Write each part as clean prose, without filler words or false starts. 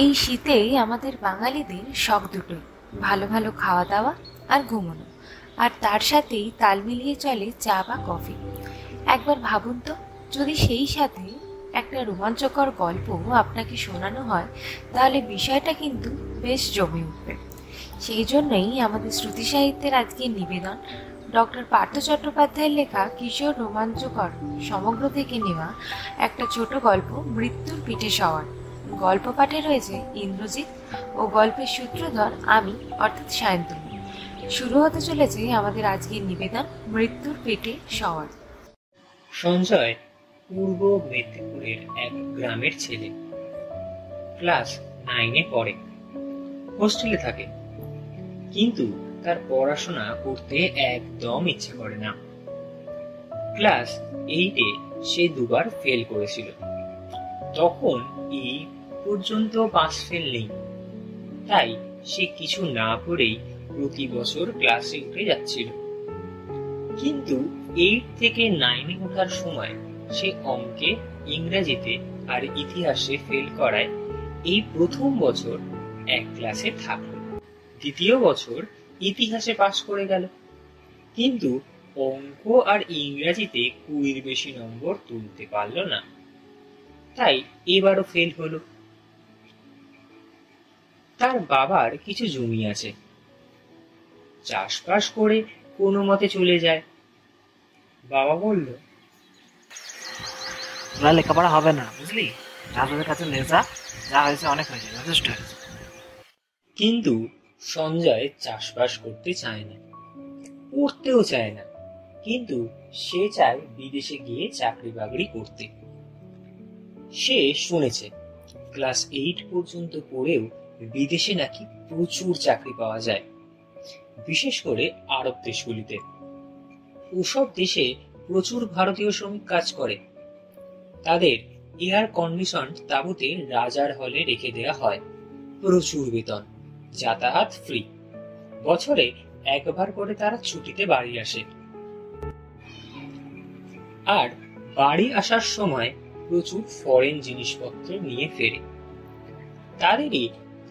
এই শীতে আমাদের বাঙালিদের শখ দুটোই, ভালো ভালো খাওয়া দাওয়া আর ঘুমানো। আর তার সাথেই তাল মিলিয়ে চলে চা বা কফি। একবার ভাবুন তো, যদি সেই সাথে একটা রোমাঞ্চকর গল্প আপনাকে শোনানো হয়, তাহলে বিষয়টা কিন্তু বেশ জমে উঠবে। সেই জন্যই আমাদের শ্রুতি সাহিত্যের আজকের নিবেদন ডক্টর পার্থ চট্টোপাধ্যায়ের লেখা কিশোর রোমাঞ্চকর সমগ্র থেকে নেওয়া একটা ছোট গল্প, মৃত্যুর পিঠে সওয়ার। গল্প পাঠে রয়েছে ইন্দ্রজিৎ ও গল্পের সূত্রধর আমি, অর্থাৎ সায়ন্তনী। শুরু হতে চলেছে আমাদের আজকের নিবেদন, মৃত্যুর পেটে সওয়ার। সঞ্জয় পূর্ব মেদিনীপুরের এক গ্রামের ছেলে। ক্লাস 9-এ পড়ে, হোস্টেলে থাকে, কিন্তু তার পড়াশোনা করতে একদম ইচ্ছে করে না। ক্লাস 8-এ সে দুবার ফেল করেছিল। তখন এই পর্যন্ত পাস ফেল নেই, তাই সে কিছু না পড়েই প্রতি বছর ক্লাসে উঠে যাচ্ছিল। কিন্তু 8 থেকে 9-এ ওঠার সময় সে অঙ্কে, ইংরেজিতে আর ইতিহাসে ফেল করায় এই প্রথম বছর এক ক্লাসে থাকল। দ্বিতীয় বছর ইতিহাসে পাশ করে গেল, কিন্তু অঙ্ক আর ইংরেজিতে 20-এর বেশি নম্বর তুলতে পারল না, তাই এবারও ফেল হলো। তার বাবার কিছু জমি আছে, চাষবাস করে কোনো মতে চলে যায়। বাবা বলল, তোরা লেখাপড়া হবে না, বুঝলি? রাজুদের কাছে লে যা, যা হয়েছে অনেক হয়েছে, যথেষ্ট হয়েছে। কিন্তু সঞ্জয় চাষবাস করতে চায় না, পড়তেও চায় না, কিন্তু সে চায় বিদেশে গিয়ে চাকরি বাকরি করতে। সে শুনেছে ক্লাস 8 পর্যন্ত পড়েও বিদেশে নাকি প্রচুর চাকরি পাওয়া যায়, বিশেষ করে আরব দেশগুলিতে। ওসব দেশে প্রচুর ভারতীয় শ্রমিক কাজ করে। তাদের এয়ার কন্ডিশন তাঁবুতে রাজার হলে রেখে দেওয়া হয়, প্রচুর বেতন, যাতায়াত ফ্রি। বছরে একবার করে তারা ছুটিতে বাড়ি আসে, আর বাড়ি আসার সময় প্রচুর ফরেন জিনিসপত্র নিয়ে ফেরে। তাদেরই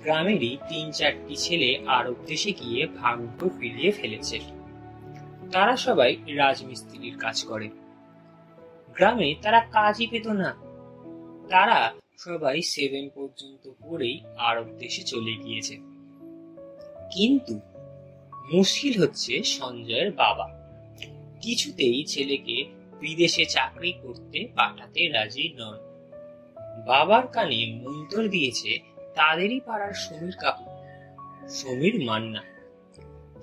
গ্রামেরই 3-4টি ছেলে আরব দেশে গিয়ে ভাগ্য ফিরিয়ে ফেলেছে। তারা সবাই রাজমিস্ত্রির কাজ করে। গ্রামে তারা কাজই পেত না, তারা সবাই 7 পর্যন্ত পড়েই আরব দেশে চলে গিয়েছে। কিন্তু মুশকিল হচ্ছে সঞ্জয়ের বাবা কিছুতেই ছেলেকে বিদেশে চাকরি করতে পাঠাতে রাজি নন। বাবার কানে মন্তর দিয়েছে তাদেরই পাড়ার সমীর কাকু, সমীর মান্না।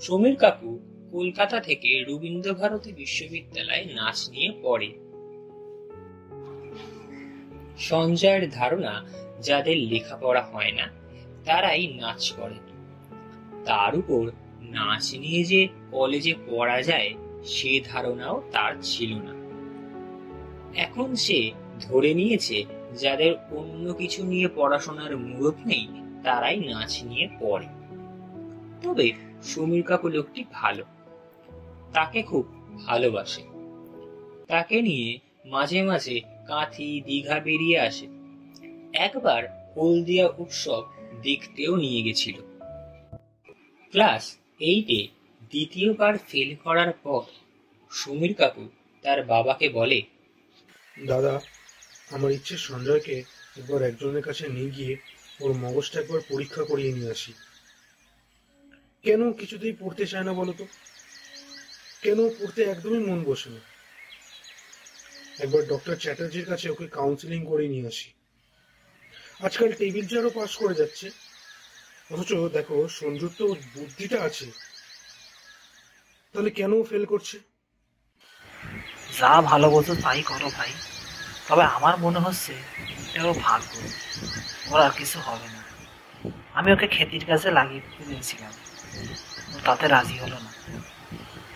সমীর কাকু কলকাতা থেকে রবীন্দ্রভারতী বিশ্ববিদ্যালয়ে নাচ নিয়ে পড়ে। সঞ্জয়ের ধারণা যাদের লেখাপড়া হয় না তারাই নাচ করে। তার উপর নাচ নিয়ে যে কলেজে পড়া যায় সে ধারণাও তার ছিল না। এখন সে ধরে নিয়েছে যাদের অন্য কিছু নিয়ে পড়াশোনার মুরত নেই তারাই নাচ নিয়ে পড়ে। তবে সমীর কাকু লোকটি ভালো, তাকে খুব ভালোবাসে। তাকে নিয়ে মাঝে মাঝে কাঁথি, দীঘা বেরিয়ে আসে। একবার হলদিয়া উৎসব দেখতেও নিয়ে গেছিল। ক্লাস 8-এ দ্বিতীয়বার ফেল করার পর সমীর কাকু তার বাবাকে বলে, দাদা, আমার ইচ্ছে সঞ্জয়কে একবার একজনের কাছে নিয়ে গিয়ে ওর মগজটা একবার পরীক্ষা করিয়ে নিয়ে আসি। কেন কিছুতেই পড়তে চায় না বলতো? কেন পড়তে একদমই মন বসে না? একবার ডক্টর চ্যাটার্জির কাছে ওকে কাউন্সিলিং করে নিয়ে আসি। আজকাল টেবিল চেয়ারও পাস করে যাচ্ছে, অথচ দেখো সঞ্জুর তো বুদ্ধিটা আছে, তাহলে কেন ফেল করছে? যা ভালো বলতো তাই করো ভাই, তবে আমার মনে হচ্ছে এটাও ভাগ্য, ওর আর কিছু হবে না। আমি ওকে খেতির কাজে লাগিয়ে দিতে দিয়েছিলাম, ও তাতে রাজি হলো না,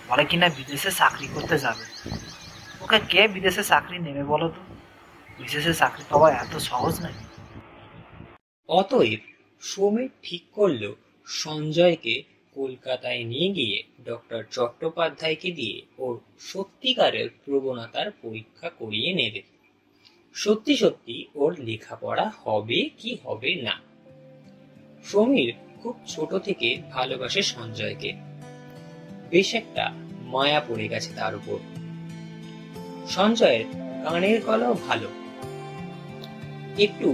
বলে কিনা বিদেশে চাকরি করতে যাবে। ওকে কে বিদেশে চাকরি নেবে বলো তো? বিদেশে চাকরি পাওয়া এত সহজ নয়। অতএব সমীর ঠিক করল সঞ্জয়কে কলকাতায় নিয়ে গিয়ে ডক্টর চট্টোপাধ্যায়কে দিয়ে ওর সত্যিকারের প্রবণতার পরীক্ষা করিয়ে নেবে। সত্যি সত্যি ওর লেখাপড়া হবে কি হবে না সমীর খুব ছোট থেকে ভালোবাসে সঞ্জয়কে। বেশ একটা মায়া পড়ে গেছে তার উপর। সঞ্জয়ের গানের গলাও ভালো, একটু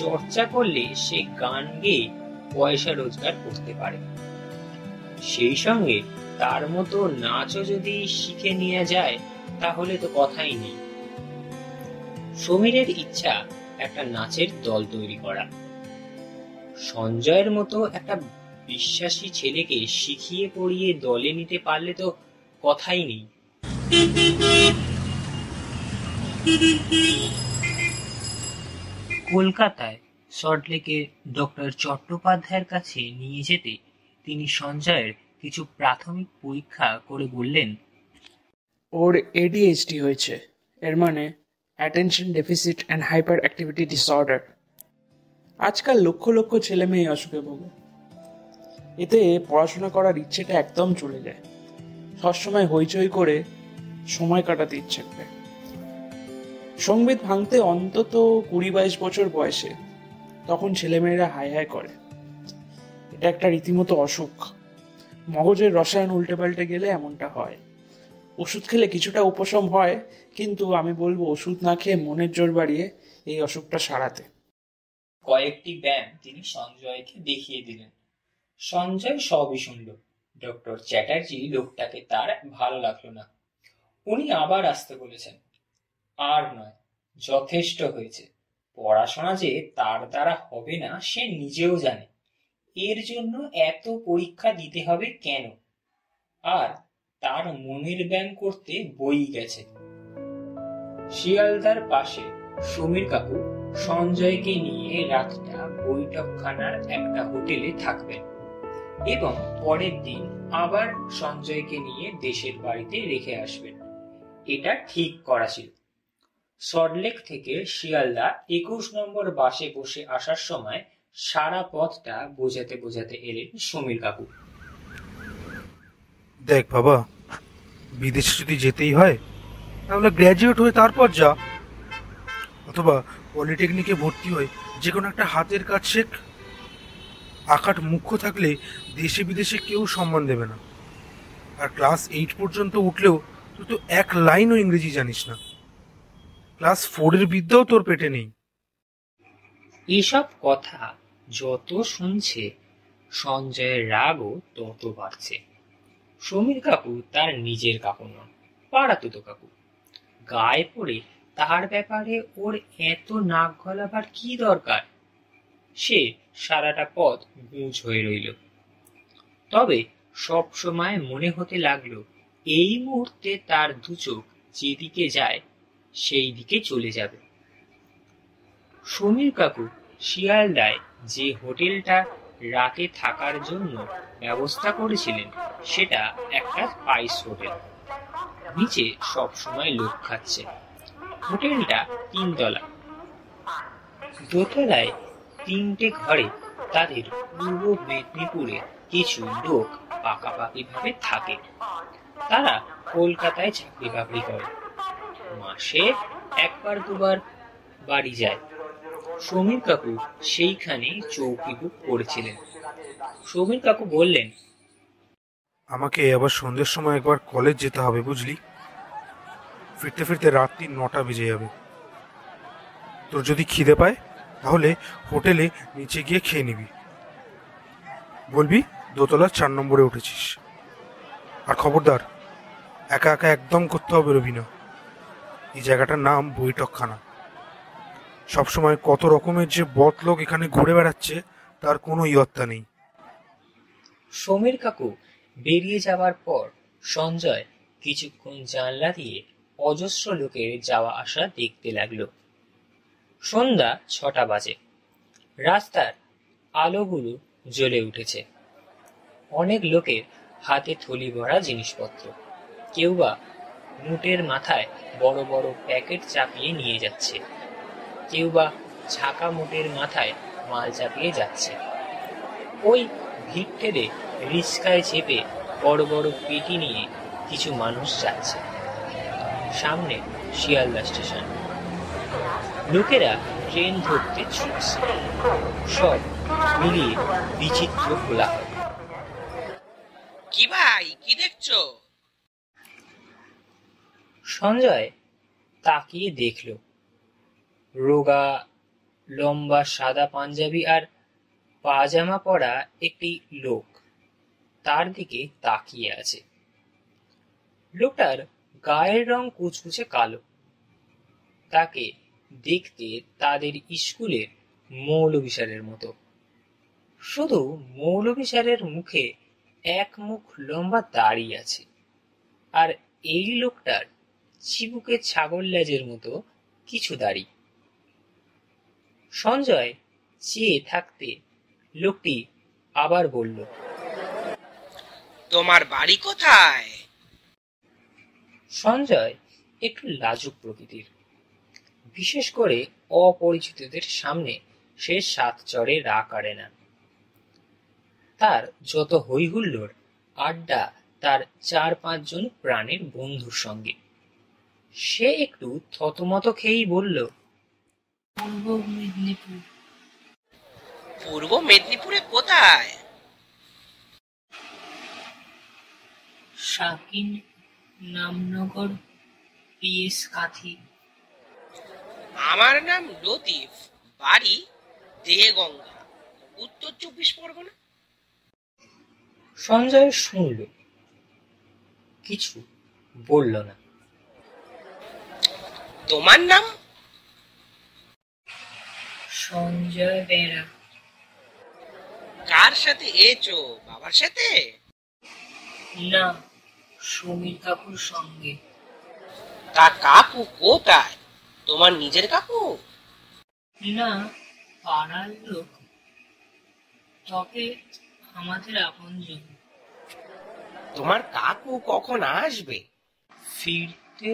চর্চা করলে সে গান গেয়ে পয়সা রোজগার করতে পারে। সেই সঙ্গে তার মতো নাচও যদি শিখে নিয়ে যায় তাহলে তো কথাই নেই। সমীরের ইচ্ছা একটা নাচের দল তৈরি করা। সঞ্জয়ের মতো একটা বিশ্বাসী ছেলেকে শিখিয়ে পড়িয়ে দলে নিতে পারলে তো কথাই নেই। কলকাতায় সল্টলেকে ডক্টর চট্টোপাধ্যায়ের কাছে নিয়ে যেতে তিনি সঞ্জয়ের কিছু প্রাথমিক পরীক্ষা করে বললেন, ওর ADHD হয়েছে, এর মানে attention deficit and hyper activity disorder. আজকাল লক্ষ লক্ষ ছেলে মেয়ে অসুখে ভোগে। এতে পড়াশোনা করার ইচ্ছেটা একদম চলে যায়, সবসময় হইচই করে সময় কাটাতে ইচ্ছে করে। সংগীত ভাঙতে অন্তত 20-22 বছর বয়সে, তখন ছেলেমেয়েরা হাই হাই করে। এটা একটা রীতিমতো অসুখ। মগজের রসায়ন উল্টে পাল্টে গেলে এমনটা হয়। ওষুধ খেলে কিছুটা উপশম হয়, কিন্তু আমি বলবো ওষুধ না খেয়ে মনের জোর বাড়িয়ে এই অসুখটা সারাতে। কয়েকটি ব্যায়াম তিনি সঞ্জয়কে দেখিয়ে দিলেন। সঞ্জয় সবই শুনল। ডক্টর চ্যাটার্জি লোকটাকে তার ভালো লাগলো না। উনি আবার আসতে বলেছেন। আর নয়, যথেষ্ট হয়েছে। পড়াশোনা যে তার দ্বারা হবে না সে নিজেও জানে। এর জন্য এত পরীক্ষা দিতে হবে কেন? আর তার মনের ব্যায়াম করতে বই গেছে। শিয়ালদার পাশে সমীর কাকু সঞ্জয়কে নিয়ে রাতটা বৈঠকখানার একটা হোটেলে থাকবেন এবং পরের দিন আবার সঞ্জয়কে নিয়ে দেশের বাড়িতে রেখে আসবেন। এটা ঠিক করা ছিল। সল্টলেক থেকে শিয়ালদা 21 নম্বর বাসে বসে আসার সময় সারা পথটা বোঝাতে বোঝাতে এলেন সমীর কাকু। দেখ বাবা, বিদেশে যদি যেতেই হয় তাহলে গ্র্যাজুয়েট হয়ে তারপর যা, অথবা পলিটেকনিকে ভর্তি হয়ে যে কোনো একটা হাতের কাজ শেখ। আকাট মুখ্য থাকলে দেশে বিদেশে কেউ সম্মান দেবে না। আর ক্লাস 8 পর্যন্ত উঠলেও তুই তো এক লাইনও ইংরেজি জানিস না। ক্লাস 4 এর বিদ্যাও তোর পেটে নেই। এসব কথা যত শুনছে সঞ্জয়ের রাগও তত বাড়ছে। সমীর কাকু তার নিজের কাকু নন, পাড়াতুতো কাকু। গায়ে পড়ে তার ব্যাপারে ওর এত নাক গলাবার কি দরকার? সে সারাটা পথ গুঁজ হয়ে রইল। তবে সব সময় মনে হতে লাগলো এই মুহূর্তে তার দু চোখ যেদিকে যায় সেই দিকে চলে যাবে। সমীর কাকু শিয়ালদায় যে হোটেলটা রাতে থাকার জন্য ব্যবস্থা করেছিলেন সেটা একটা স্পাইস হোটেল। নিচে সব সময় লোক খাচ্ছে। হোটেলটা 3 তলা। দোতলায় 3টে ঘরে তাদের পূর্ব মেদিনীপুরে কিছু লোক পাকাপাকি ভাবে থাকে। তারা কলকাতায় চাকরি বাকরি করে, মাসে 1-2বার বাড়ি যায়। সমীর কাকু সেইখানে চৌকি বুক করেছিলেন। সমীর কাকু বললেন, আমাকে আবার সন্ধ্যের সময় একবার কলেজ যেতে হবে, বুঝলি? ফিরতে ফিরতে রাত্রি 9টা বেজে যাবে। তোর যদি খিদে পায় তাহলে হোটেলে নিচে গিয়ে খেয়ে নিবি। বলবি দোতলার 4 নম্বরে উঠেছিস। আর খবরদার, একা একা একদম করতে হবে রবি না। এই জায়গাটার নাম বৈঠকখানা। সবসময় কত রকমের যে বদ লোক এখানে ঘুরে বেড়াচ্ছে তার কোনো ইয়ত্তা নেই। সমীর কাকু বেরিয়ে যাবার পর সঞ্জয় কিছুক্ষণ জানলা দিয়ে অজস্র লোকের যাওয়া আসা দেখতে লাগলো। সন্ধ্যা 6টা বাজে। রাস্তার আলোগুলো জ্বলে উঠেছে। অনেক লোকের হাতে থলি ভরা জিনিসপত্র। কেউ বা মুটের মাথায় বড় বড় প্যাকেট চাপিয়ে নিয়ে যাচ্ছে, কেউ বা ঝাঁকা মুটের মাথায় মাল চাপিয়ে যাচ্ছে। ওই ভিড় ঠেলে রিস্কায় চেপে বড় বড় পেটি নিয়ে কিছু মানুষ যাচ্ছে। সামনে শিয়ালদা স্টেশন। লোকেরা ট্রেন ধরতে ছুটছে। সব মিলিয়ে বিচিত্র কোলাহল। কি ভাই, কি দেখছো? সঞ্জয় তাকিয়ে দেখল রোগা লম্বা সাদা পাঞ্জাবি আর পাজামা পরা একটি লোক তার দিকে তাকিয়ে আছে। লোকটার গায়ের রং কুচকুচে কালো। তাকে দেখতে তাদের স্কুলের মৌলভী স্যারের মতো, শুধু মৌলভী স্যারের মুখে এক মুখ লম্বা দাড়ি আছে, আর এই লোকটার চিবুকে ছাগল লেজের মতো কিছু দাড়ি। সঞ্জয় চেয়ে থাকতে লোকটি আবার বলল, তোমার বাড়ি কোথায়? সঞ্জয় একটু লাজুক প্রকৃতির, বিশেষ করে অপরিচিতদের সামনে সে সাত চড়ে রা করে না। তার যত হইহুল্লোড় আড্ডা তার 4-5 জন প্রাণের বন্ধুর সঙ্গে। সে একটু থতমত খেয়েই বলল, পূর্ব মেদিনীপুর। পূর্ব মেদিনীপুরে কোথায়? শাকিন নামনগর, পিএস কাথি। আমার নাম লতিফ, বাড়ি দেগঙ্গা, উত্তর 24 পরগনা। সঞ্জয় শুনল, কিছু বলল না। তোমার নাম? সঞ্জয় বেরা। কার সাথে এছো? বাবার সাথে? না, সমীর কাকুর সঙ্গে। তা কাকু কোথায়? তোমার নিজের কাকু? না, পাড়ার লোক, তবে আমাদের আপনজন। তোমার কাকু কখন আসবে? ফিরতে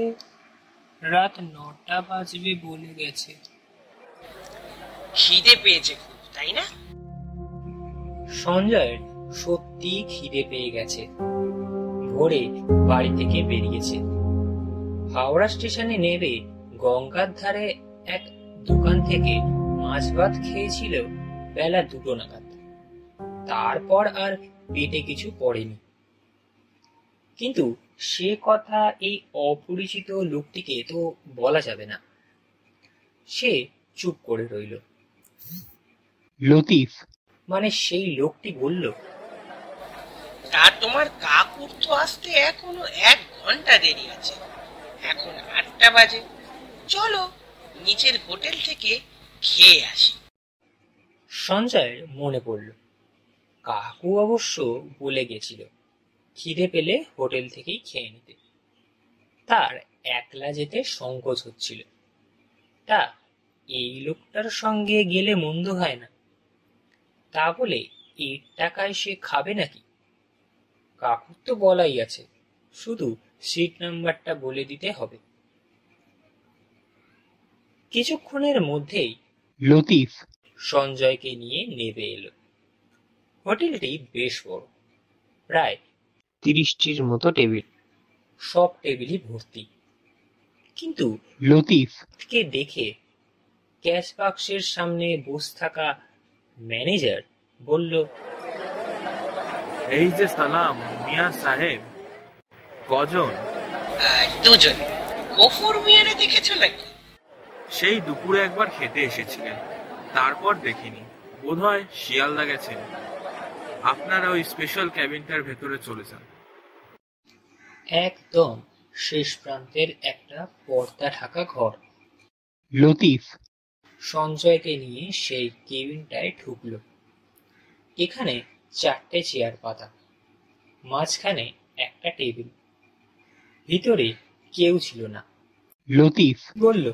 রাত 9টা বাজবে বলে গেছে। খিদে পেয়েছে খুব, তাই না? সঞ্জয়ের সত্যি খিদে পেয়ে গেছে। ভোরে বাড়ি থেকে বেরিয়েছে। হাওড়া স্টেশনে নেমে গঙ্গার ধারে এক দোকান থেকে মাছ ভাত খেয়েছিল বেলা 2টো নাগাদ। তারপর আর পেটে কিছু পড়েনি। কিন্তু সে কথা এই অপরিচিত লোকটিকে তো বলা যাবে না। সে চুপ করে রইল। লতিফ, মানে সেই লোকটি বলল, তা তোমার কাকুর তো আসতে এখনো 1 ঘন্টা দেরি আছে। এখন 8টা বাজে, চলো নিচের হোটেল থেকে খেয়ে আসি। সঞ্জয়ের মনে পড়ল কাকু অবশ্য বলে গেছিল খিদে পেলে হোটেল থেকেই খেয়ে নিতে। তার একলা যেতে সংকোচ হচ্ছিল। তা এই লোকটার সঙ্গে গেলে মন্দ হয় না। তা বলে এর টাকায় সে খাবে নাকি? কাকুর তো বলাই আছে, শুধু সিট নাম্বারটা বলে দিতে হবে। কিছুক্ষণের মধ্যেই লতিফ সঞ্জয়কে নিয়ে নেমে এলো। হোটেলটি বেশ বড়, প্রায় 30টির মতো টেবিল, সব টেবিলই ভর্তি। কিন্তু লতিফকে দেখে ক্যাশ বাক্সের সামনে বসে থাকা ম্যানেজার বলল, এই যে সালাম মিয়া সাহেব, কজন? 2 জন। গফুর মিয়ারে দেখেছো নাকি? সেই দুপুরে একবার খেতে এসেছিলেন, তারপর দেখিনি। বোধহয় শিয়ালদা গেছেন। আপনারা ওই স্পেশাল ক্যাবিনটার ভেতরে চলে যান। একদম শেষ প্রান্তের একটা পর্দা ঢাকা ঘর। লতিফ সঞ্জয়কে নিয়ে সেই কেবিনটায় ঢুকলো। এখানে 4টে চেয়ার পাতা, মাঝখানে একটা টেবিল। ভিতরে কেউ ছিল না। লতিফ বলল,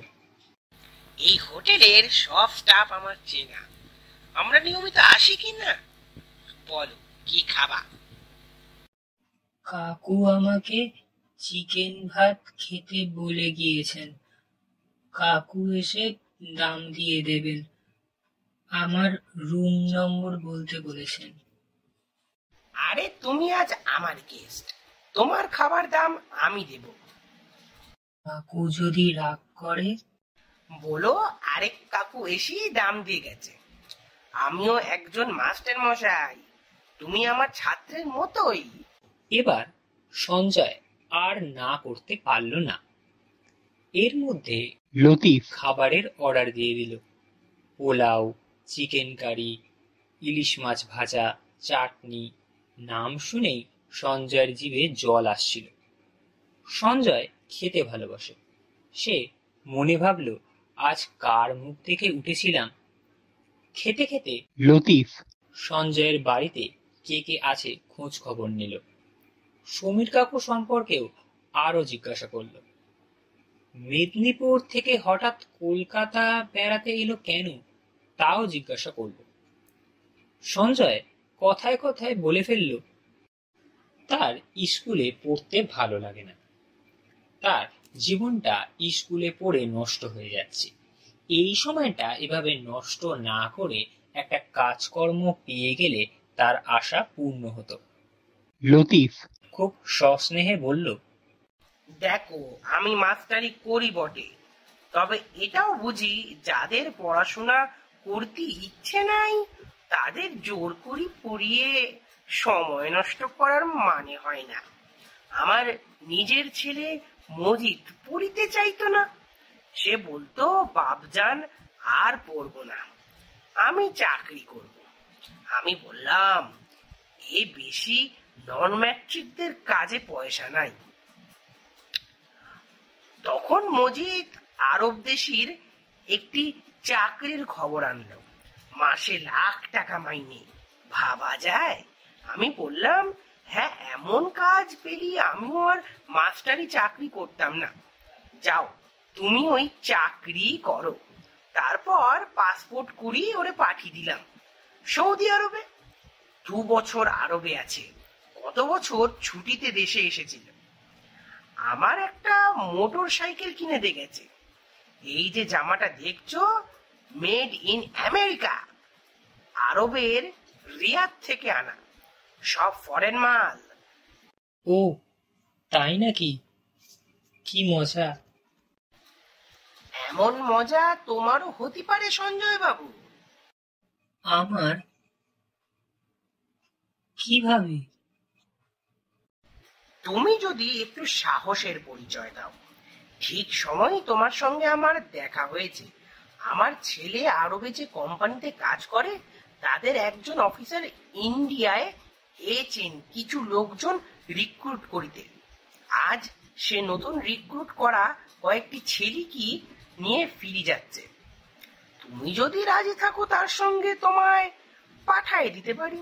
এই হোটেলের সব স্টাফ আমার চেনা। আমরা নিয়মিত আসি কি না? বলো কি খাবা? কাকু আমাকে চিকেন ভাত খেতে বলে গিয়েছেন। কাকু এসে দাম দিয়ে দেবেন। আমার রুম নম্বর বলতে বলেছেন। আরে তুমি আজ আমার গেস্ট, তোমার খাবার দাম আমি দেব। কাকু যদি রাগ করে? বলো আরেক কাকু এসেই দাম দিয়ে গেছে। আমিও একজন মাস্টার মশাই, তুমি আমার ছাত্রের মতোই। এবার সঞ্জয় আর না করতে পারল না। এর মধ্যে লতিফ খাবারের অর্ডার দিয়ে দিল। পোলাও, চিকেন কারি, ইলিশ মাছ ভাজা, চাটনি। নাম শুনেই সঞ্জয়ের জিভে জল আসছিল। সঞ্জয় খেতে ভালোবাসে। সে মনে ভাবল, আজ কার মুখ থেকে উঠেছিলাম। খেতে খেতে লতিফ সঞ্জয়ের বাড়িতে কে কে আছে খোঁজ খবর নিল। সমীর কাকু সম্পর্কেও আরো জিজ্ঞাসা করল। মেদিনীপুর থেকে হঠাৎ কলকাতা বেড়াতে এলো কেন, তাও জিজ্ঞাসা করল। সঞ্জয় কথায় কথায় বলে ফেলল, তার স্কুলে পড়তে ভালো লাগে না। তার জীবনটা স্কুলে পড়ে নষ্ট হয়ে যাচ্ছে। এই সময়টা এভাবে নষ্ট না করে একটা কাজকর্ম পেয়ে গেলে তার আশা পূর্ণ হতো। লতিফ খুব সস্নেহে বলল, দেখো আমি মাস্টারি করি বটে, তবে এটাও বুঝি যাদের পড়াশোনা করতে ইচ্ছে নাই তাদের জোর করি পড়িয়ে সময় নষ্ট করার মানে হয় না। আমার নিজের ছেলে মজিদ পড়িতে চাইতো না। সে বলতো, বাপজান আর পড়বো না, আমি চাকরি করব। আমি বললাম, এই বেশি নন ম্যাট্রিকদের কাজে পয়সা নাই। তখন মজিদ আরব দেশের একটি চাকরির খবর আনলো, মাসে লাখ টাকা মাইনে। ভাবা যায়? আমি বললাম, হ্যাঁ, এমন কাজ পেলি আমিও আর মাস্টারি চাকরি করতাম না। যাও তুমি ওই চাকরি করো। তারপর পাসপোর্ট করিয়ে ওরে পাঠিয়ে দিলাম সৌদি আরবে। 2 বছর আরবে আছে, গত বছর ছুটিতে দেশে এসেছিল। আমার একটা মোটর সাইকেল কিনে দিয়ে গেছে। এই যে জামাটা দেখছো, মেড ইন আমেরিকা, আরবের রিয়াদ থেকে আনা, সব ফরেন মাল। ও তাই নাকি? কি মজা! এমন মজা তোমারও হতে পারে সঞ্জয় বাবু। আমার? কিভাবে? তুমি যদি একটু সাহসের পরিচয় দাও। ঠিক সময় তোমার সঙ্গে আমার দেখা হয়েছে। আমার ছেলে আরবে যে কোম্পানিতে কাজ করে, তাদের একজন অফিসার ইন্ডিয়ায় এছেন কিছু লোকজন রিক্রুট করিতে। আজ সে নতুন রিক্রুট করা কয়েকটি ছেলে কি নিয়ে ফিরে যাচ্ছে। তুমি যদি রাজি থাকো তার সঙ্গে তোমায় পাঠিয়ে দিতে পারি।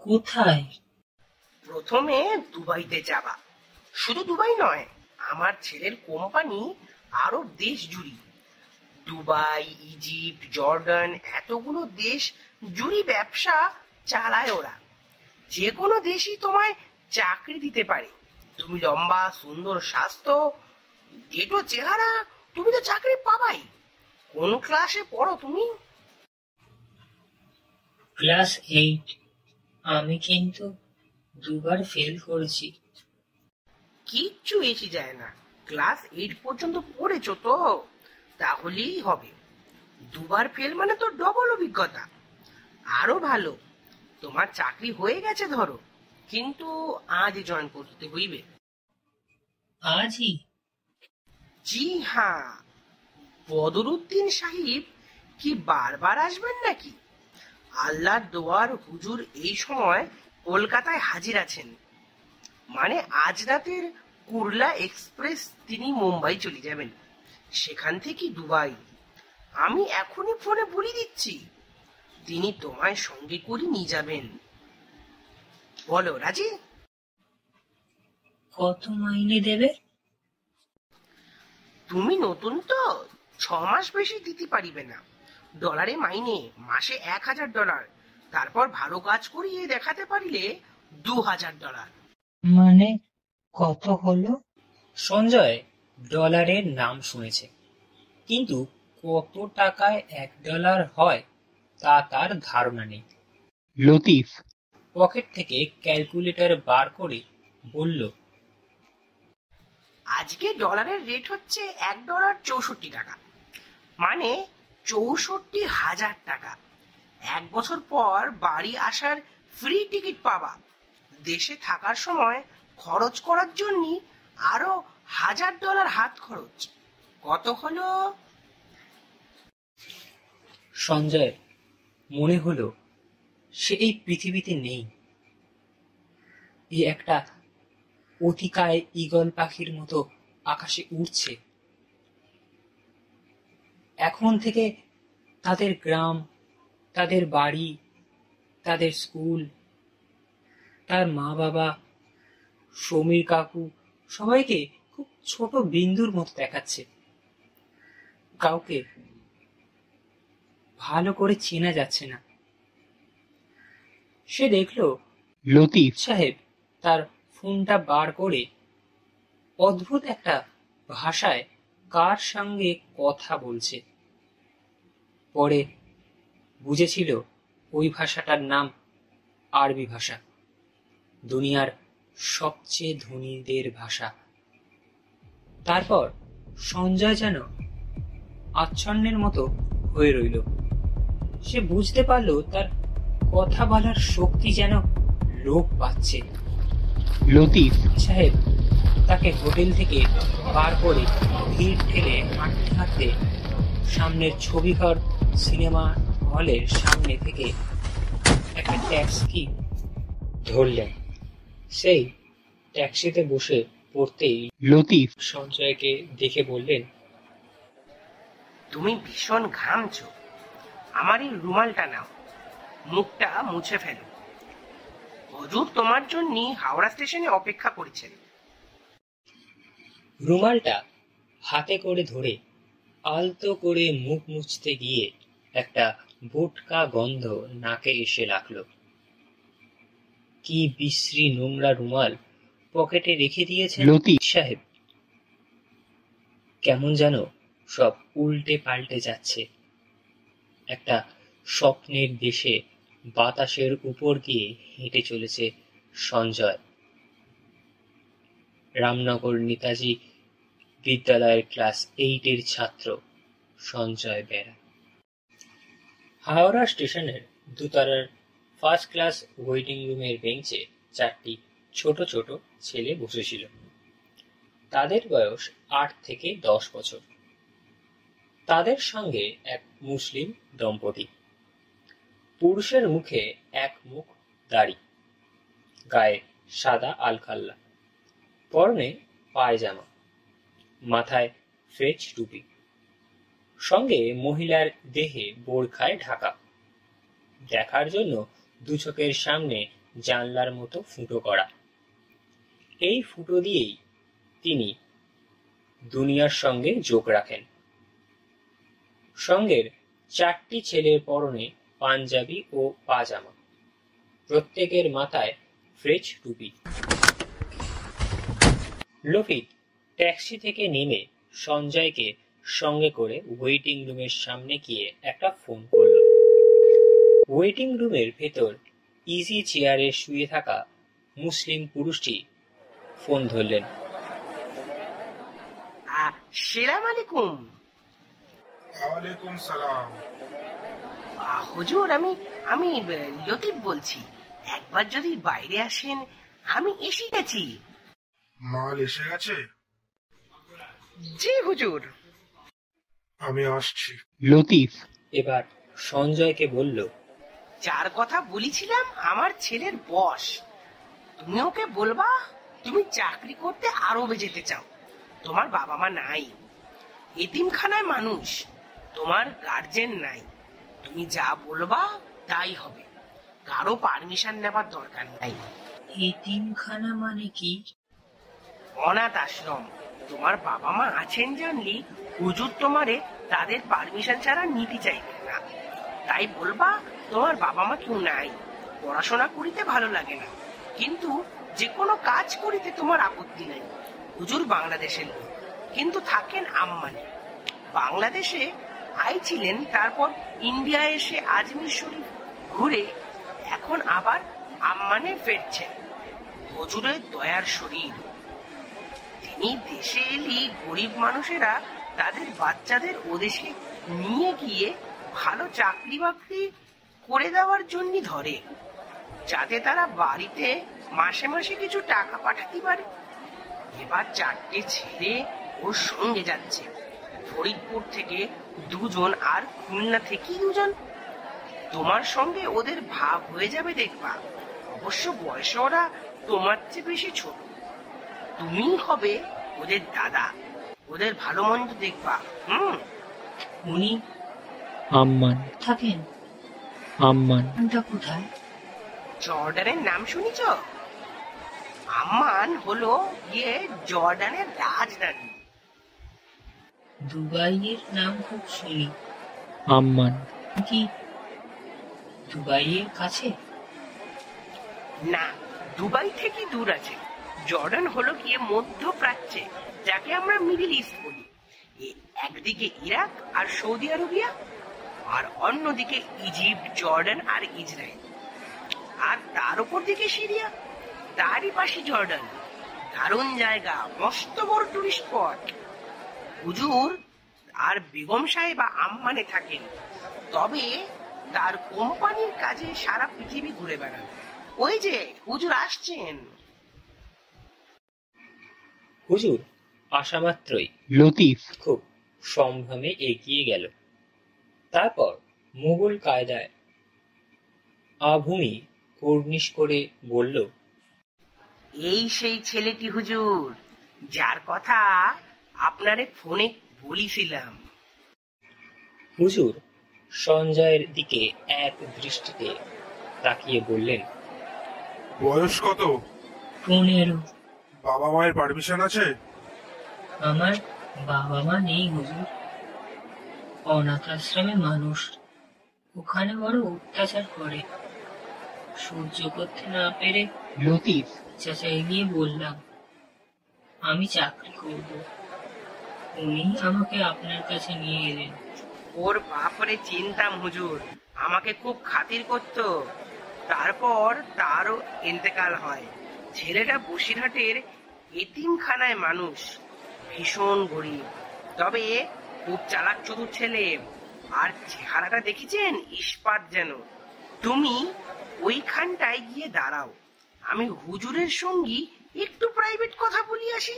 কোথায়? প্রথমে দুবাইতে যাবা। শুধু দুবাই নয়, আমার ছেলের কোম্পানি আরব দেশ জুড়ি, দুবাই, ইজিপ্ট, জর্ডান, এতগুলো দেশ জুড়ি ব্যবসা চালায় ওরা। যে কোনো দেশই তোমায় চাকরি দিতে পারে। তুমি লম্বা, সুন্দর স্বাস্থ্য, ডেটো চেহারা, তুমি তো চাকরি পাবাই। কোন ক্লাসে পড়ো তুমি? ক্লাস 8। আমি কিন্তু 2 বার ফেল করেছি। কিচ্ছু এসে যায় না, ক্লাস 8 পর্যন্ত পড়েছো তো, তাহলেই হবে। 2 বার ফেল মানে তো ডবল অভিজ্ঞতা। আরো ভালো, তোমার চাকরি হয়ে গেছে ধরো, কিন্তু আজ জয়েন করতে হইবে। আজই? জি হ্যাঁ। বদরুদ্দিন সাহিব কি বারবার আসবেন নাকি? আল্লাহর দোয়ার হুজুর এই সময় কলকাতায় হাজির আছেন। মানে আজ রাতের কুরলা এক্সপ্রেস তিনি মুম্বাই চলে যাবেন, সেখান থেকে দুবাই। আমি এখনই ফোনে বলে দিচ্ছি, তিনি তোমায় সঙ্গে করে নিয়ে যাবেন। বলো রাজি? কত মাইনে দেবে? তুমি নতুন তো, 6 মাস বেশি দিতে পারিবে না। ডলারে মাইনে মাসে $1000। তারপর ভালো কাজ করিয়ে দেখাতে পারিলে $2000। মানে কত হলো? সঞ্জয় ডলারের নাম শুনেছে, কিন্তু কত টাকায় $1 হয় তা তার ধারণা নেই। লতিফ পকেট থেকে ক্যালকুলেটর বার করে বলল, আজকে ডলারের রেট হচ্ছে $1.64, মানে 64,000 টাকা। 1 বছর পর বাড়ি আসার ফ্রি টিকিট পাবা। দেশে থাকার সময় খরচ করার জন্য আরো $1,000 হাত খরচ। কত হলো? সঞ্জয় মনে হলো সে এই পৃথিবীতে নেই। এই একটা অতিকায় ঈগল পাখির মতো আকাশে উড়ছে। এখন থেকে তাদের গ্রাম, তাদের বাড়ি, তাদের স্কুল, তার মা বাবা, সমীর কাকু সবাইকে খুব ছোট বিন্দুর মতো দেখাচ্ছে। কাউকে ভালো করে চেনা যাচ্ছে না। সে দেখলো লতিফ সাহেব তার ফোনটা বার করে অদ্ভুত একটা ভাষায় কার সঙ্গে কথা বলছে। পরে বুঝেছিল ওই ভাষাটার নাম আরবি ভাষা, দুনিয়ার সবচেয়ে ধনীদের ভাষা। তারপর সঞ্জয় যেন আচ্ছন্নের মতো হয়ে রইল। সে বুঝতে পারল তার কথা বলার শক্তি যেন লোপ পাচ্ছে। লতিফ সাহেব তাকে হোটেল থেকে বার করে ভিড় ঠেলে হাঁটতে হাঁটতে সামনের ছবিঘর সিনেমা হলের সামনে থেকে একটা ট্যাক্সি ধরলেন। সেই ট্যাক্সিতে বসে পড়তেই লতিফ সঞ্জয়কে দেখে বললেন, তুমি ভীষণ ঘামছো, আমার এই রুমালটা নাও, মুখটা মুছে ফেলো। হুজুর তোমার জন্য হাওড়া স্টেশনে অপেক্ষা করেছেন। রুমালটা হাতে করে ধরে আলতো করে মুখ মুছতে গিয়ে একটা বোটকা গন্ধ নাকে এসে লাগলো। কি বিশ্রী নোংরা রুমাল পকেটে রেখে দিয়েছেন লতিফ সাহেব। কেমন যেন সব উল্টে পাল্টে যাচ্ছে। একটা স্বপ্নের দেশে বাতাসের উপর দিয়ে হেঁটে চলেছে সঞ্জয়। রামনগর নেতাজি বিদ্যালয়ের ক্লাস 8-এর ছাত্র সঞ্জয় বেরা। হাওড়া স্টেশনের দোতলার ফার্স্ট ক্লাস ওয়েটিং রুমের বেঞ্চে 4টি ছোট ছোট ছেলে বসেছিল। তাদের বয়স 8 থেকে 10 বছর। তাদের সঙ্গে এক মুসলিম দম্পতি। পুরুষের মুখে এক মুখ দাড়ি, গায়ে সাদা আলখাল্লা, পরনে পায়জামা, মাথায় ফ্রেঞ্চ টুপি, সঙ্গে মহিলার দেহে বোরখায় ঢাকা। দেখার জন্য দু চোখের সামনে জানলার মতো ফুটো করা। এই ফুটো দিয়েই তিনি দুনিয়ার সঙ্গে যোগ রাখেন। সঙ্গের 4টি ছেলের পরনে পাঞ্জাবি ও পাজামা, প্রত্যেকের মাথায় ফ্রেঞ্চ টুপি। লতিফ ট্যাক্সি থেকে নেমে সঞ্জয়কে সঙ্গে করে ওয়েটিং রুমের সামনে গিয়ে একটা ফোন করল। ওয়েটিং রুমের ভেতর ইজি চেয়ারে শুয়ে থাকা মুসলিম পুরুষটি ফোন ধরলেন। আসসালামু আলাইকুম। ওয়ালাইকুম সালাম। হুজুর আমি লতিফ বলছি, একবার যদি বাইরে আসেন। আমি এসে গেছি। মাল এসে গেছে? জি হুজুর। আমি আসছি। লতিফ এবার সঞ্জয়কে বলল, যার কথা বলেছিলাম আমার ছেলের বস, তুমি ওকে বলবা তুমি চাকরি করতে আরবে যেতে চাও। তোমার বাবা মা নাই, এতিমখানায় মানুষ, তোমার গার্জেন নাই। তুমি যা বলবা তাই হবে, কারো পারমিশন নেবার দরকার নাই। এতিমখানা মানে কি? অনাথ আশ্রম। তোমার বাবা মা আছেন জানলি হুজুর তোমারে তাদের পারমিশন ছাড়া নিতে চাইবে না। তাই বলবা তোমার বাবা মা কেউ নাই, পড়াশোনা করিতে ভালো লাগে না, কিন্তু যে কোনো কাজ করিতে তোমার আপত্তি নাই। হুজুর বাংলাদেশের লোক, কিন্তু থাকেন আম্মানে। বাংলাদেশে আইছিলেন, তারপর ইন্ডিয়া এসে আজমির শরীফ ঘুরে এখন আবার আম্মানে ফিরছেন। হুজুরের দয়ার শরীর। এই দেশে এলি গরিব মানুষেরা তাদের বাচ্চাদের ওদেশে নিয়ে গিয়ে ভালো চাকরি বাকরি করে দেওয়ার জন্য ধরে, যাতে তারা বাড়িতে মাসে মাসে কিছু টাকা পাঠাতে পারে। এবার 4টে ছেলে ওর সঙ্গে যাচ্ছে, ফরিদপুর থেকে 2জন আর খুলনা থেকে 2জন। তোমার সঙ্গে ওদের ভাব হয়ে যাবে দেখবা। অবশ্য বয়সে ওরা তোমার চেয়ে বেশি ছোট। তুমি হবে ওদের দাদা, ওদের ভালো মন্দ দেখবা। উনি আম্মান থাকেন? আম্মান ওটা কোথায়? জর্ডানের নাম শুনেছ? আম্মান হলো গিয়ে জর্ডানের রাজধানী। দুবাইয়ের নাম খুব শুনি। আম্মান কি দুবাইয়ের কাছে? না, দুবাই থেকে দূর আছে। জর্ডান হলো গিয়ে মধ্যপ্রাচ্যে, যাকে আমরা মিডল ইস্ট বলি। একদিকে ইরাক আর সৌদি আরবিয়া, আর অন্যদিকে ইজিপ্ট, জর্ডান আর ইসরায়েল, আর তার উপর দিকে সিরিয়া, তারই পাশে জর্ডান। দারুণ জায়গা, মস্ত বড় টুরিস্ট স্পট। হুজুর আর বেগম সাহেবা আম্মানে থাকেন, তবে তার কোম্পানির কাজে সারা পৃথিবী ঘুরে বেড়ান। ওই যে হুজুর আসছেন। হুজুর আসা মাত্রই লতিফ খুব সম্ভ্রমে এগিয়ে গেল। তারপর মুঘল কায়দায় আভূমি কর্নিশ করে বলল, এই সেই ছেলেটি হুজুর, যার কথা আপনারে ফোনে বলিছিলাম। হুজুর সঞ্জয়ের দিকে এক দৃষ্টিতে তাকিয়ে বললেন, বয়স কত? 15। বাবা মায়ের পারমিশন আছে? আমার বাবা মা নেই হুজুর, অনাথ আশ্রমে মানুষ, ওখানে বড় অত্যাচার করে। সহ্য করতে না পেরে লতিফ চাচাই গিয়ে বললাম আমি চাকরি করব। উনি আমাকে আপনার কাছে নিয়ে এলেন। ওর বাপরে চিনতাম হুজুর, আমাকে খুব খাতির করতো। তারপর তারও ইন্তেকাল হয়। ছেলেটা বসিরহাটের এতিমখানায় মানুষ, ভীষণ গরিব, তবে খুব চালাক চতুর ছেলে। আর চেহারাটা দেখেছেন, ইস্পাত যেন। তুমি ওইখানটায় গিয়ে দাঁড়াও, আমি হুজুরের সঙ্গী একটু প্রাইভেট কথা বলি আসি।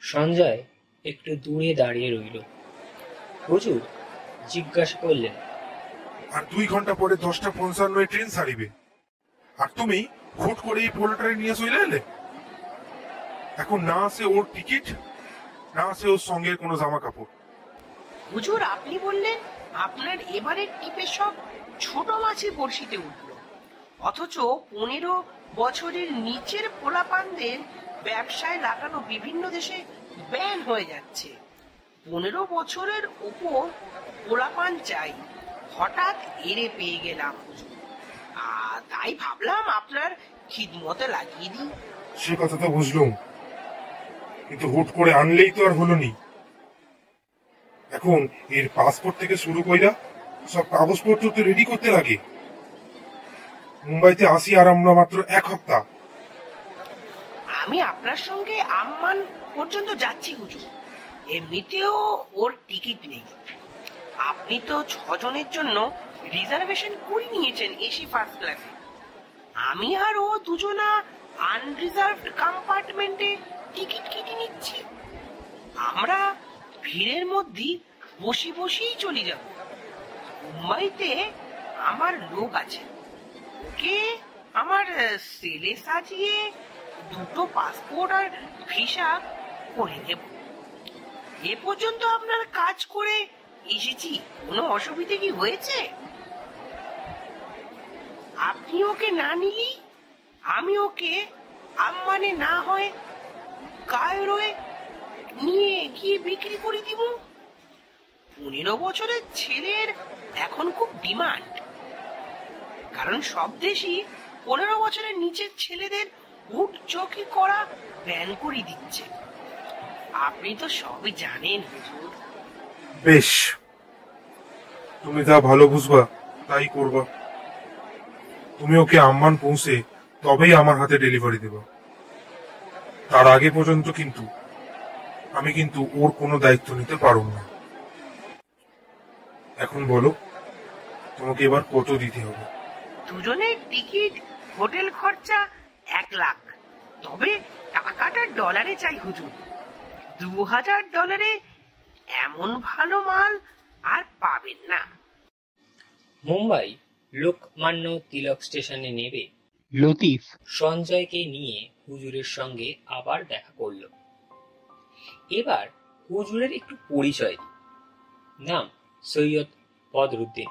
সঞ্জয় একটু দূরে দাঁড়িয়ে রইল। হুজুর জিজ্ঞাসা করলেন, আর 2 ঘন্টা পরে 10:55 ট্রেন ছাড়িবে, আর তুমি হুট করে এই পোলটারে নিয়ে চলে এলে। এখন না আছে ওর টিকিট, না আছে ওর সঙ্গে কোনো জামা কাপড়। হুজুর আপনি বললেন আপনার এবারের টিপে সব ছোট মাছে বড়শিতে উঠলো, অথচ 15 বছরের নিচের পোলাপানদের ব্যবসায় লাগানো বিভিন্ন দেশে ব্যান হয়ে যাচ্ছে। 15 বছরের উপর পোলাপান চাই, হঠাৎ এরে পেয়ে গেলাম হুজুর, তাই ভাবলাম আপনার খিদমতে লাগিয়ে দিই। সে কথা তো বুঝলুম, কিন্তু হুট করে আনলেই তো আর হলো নি। এখন এর পাসপোর্ট থেকে শুরু কইরা সব কাগজপত্র তো রেডি করতে লাগে। মুম্বাইতে আসি আর আমরা মাত্র 1 সপ্তাহ। আমি আপনার সঙ্গে আম্মান পর্যন্ত যাচ্ছি হুজুর, এমনিতেও ওর টিকিট নেই। আপনি তো 6 জনের জন্য রিজার্ভেশন করে নিয়েছেন এসি ফার্স্ট ক্লাসে। আমি আর ও দুজনা আনরিজার্ভড কম্পার্টমেন্টে টিকিট কেটে নিচ্ছি। আমরা ভিড়ের মধ্যে বসেই চলে যাব। মুম্বাইতে আমার লোক আছে, ওকে আমার সেলে সাজিয়ে 2টো পাসপোর্ট আর ভিসা করে দেব। এ পর্যন্ত আপনার কাজ করে এসেছি, কোনো অসুবিধে কি হয়েছে? আপনি ওকে না নিলি আমি ওকে আম্মানে না হয় কায়রোয় নিয়ে গিয়ে বিক্রি করে দিব। 15 বছরের ছেলের এখন খুব ডিমান্ড, কারণ সব দেশই 15 বছরের নিচের ছেলেদের উট চৌকি করা ব্যান করে দিচ্ছে। আপনি তো সবই জানেন হুজুর। বেশ, তুমি যা ভালো বুঝবা তাই করবা। তুমি ওকে আম্মান পৌঁছে তবেই আমার হাতে ডেলিভারি দেবা। তার আগে পর্যন্ত কিন্তু আমি কিন্তু ওর কোনো দায়িত্ব নিতে পারব না। এখন বলো, তোমাকে এবার কত দিতে হবে? দুজনের টিকিট, হোটেল খরচা 1,00,000। তবে টাকাটা ডলারে চাই হুজুর। $2,000 এমন ভালো মাল আর পাবেন না। মুম্বাই লোকমান্য তিলক স্টেশনে নেবে লতিফ সঞ্জয়কে নিয়ে হুজুরের সঙ্গে আবার দেখা করল। এবার হুজুরের একটু পরিচয় দিই। নাম সৈয়দ বদরুদ্দিন,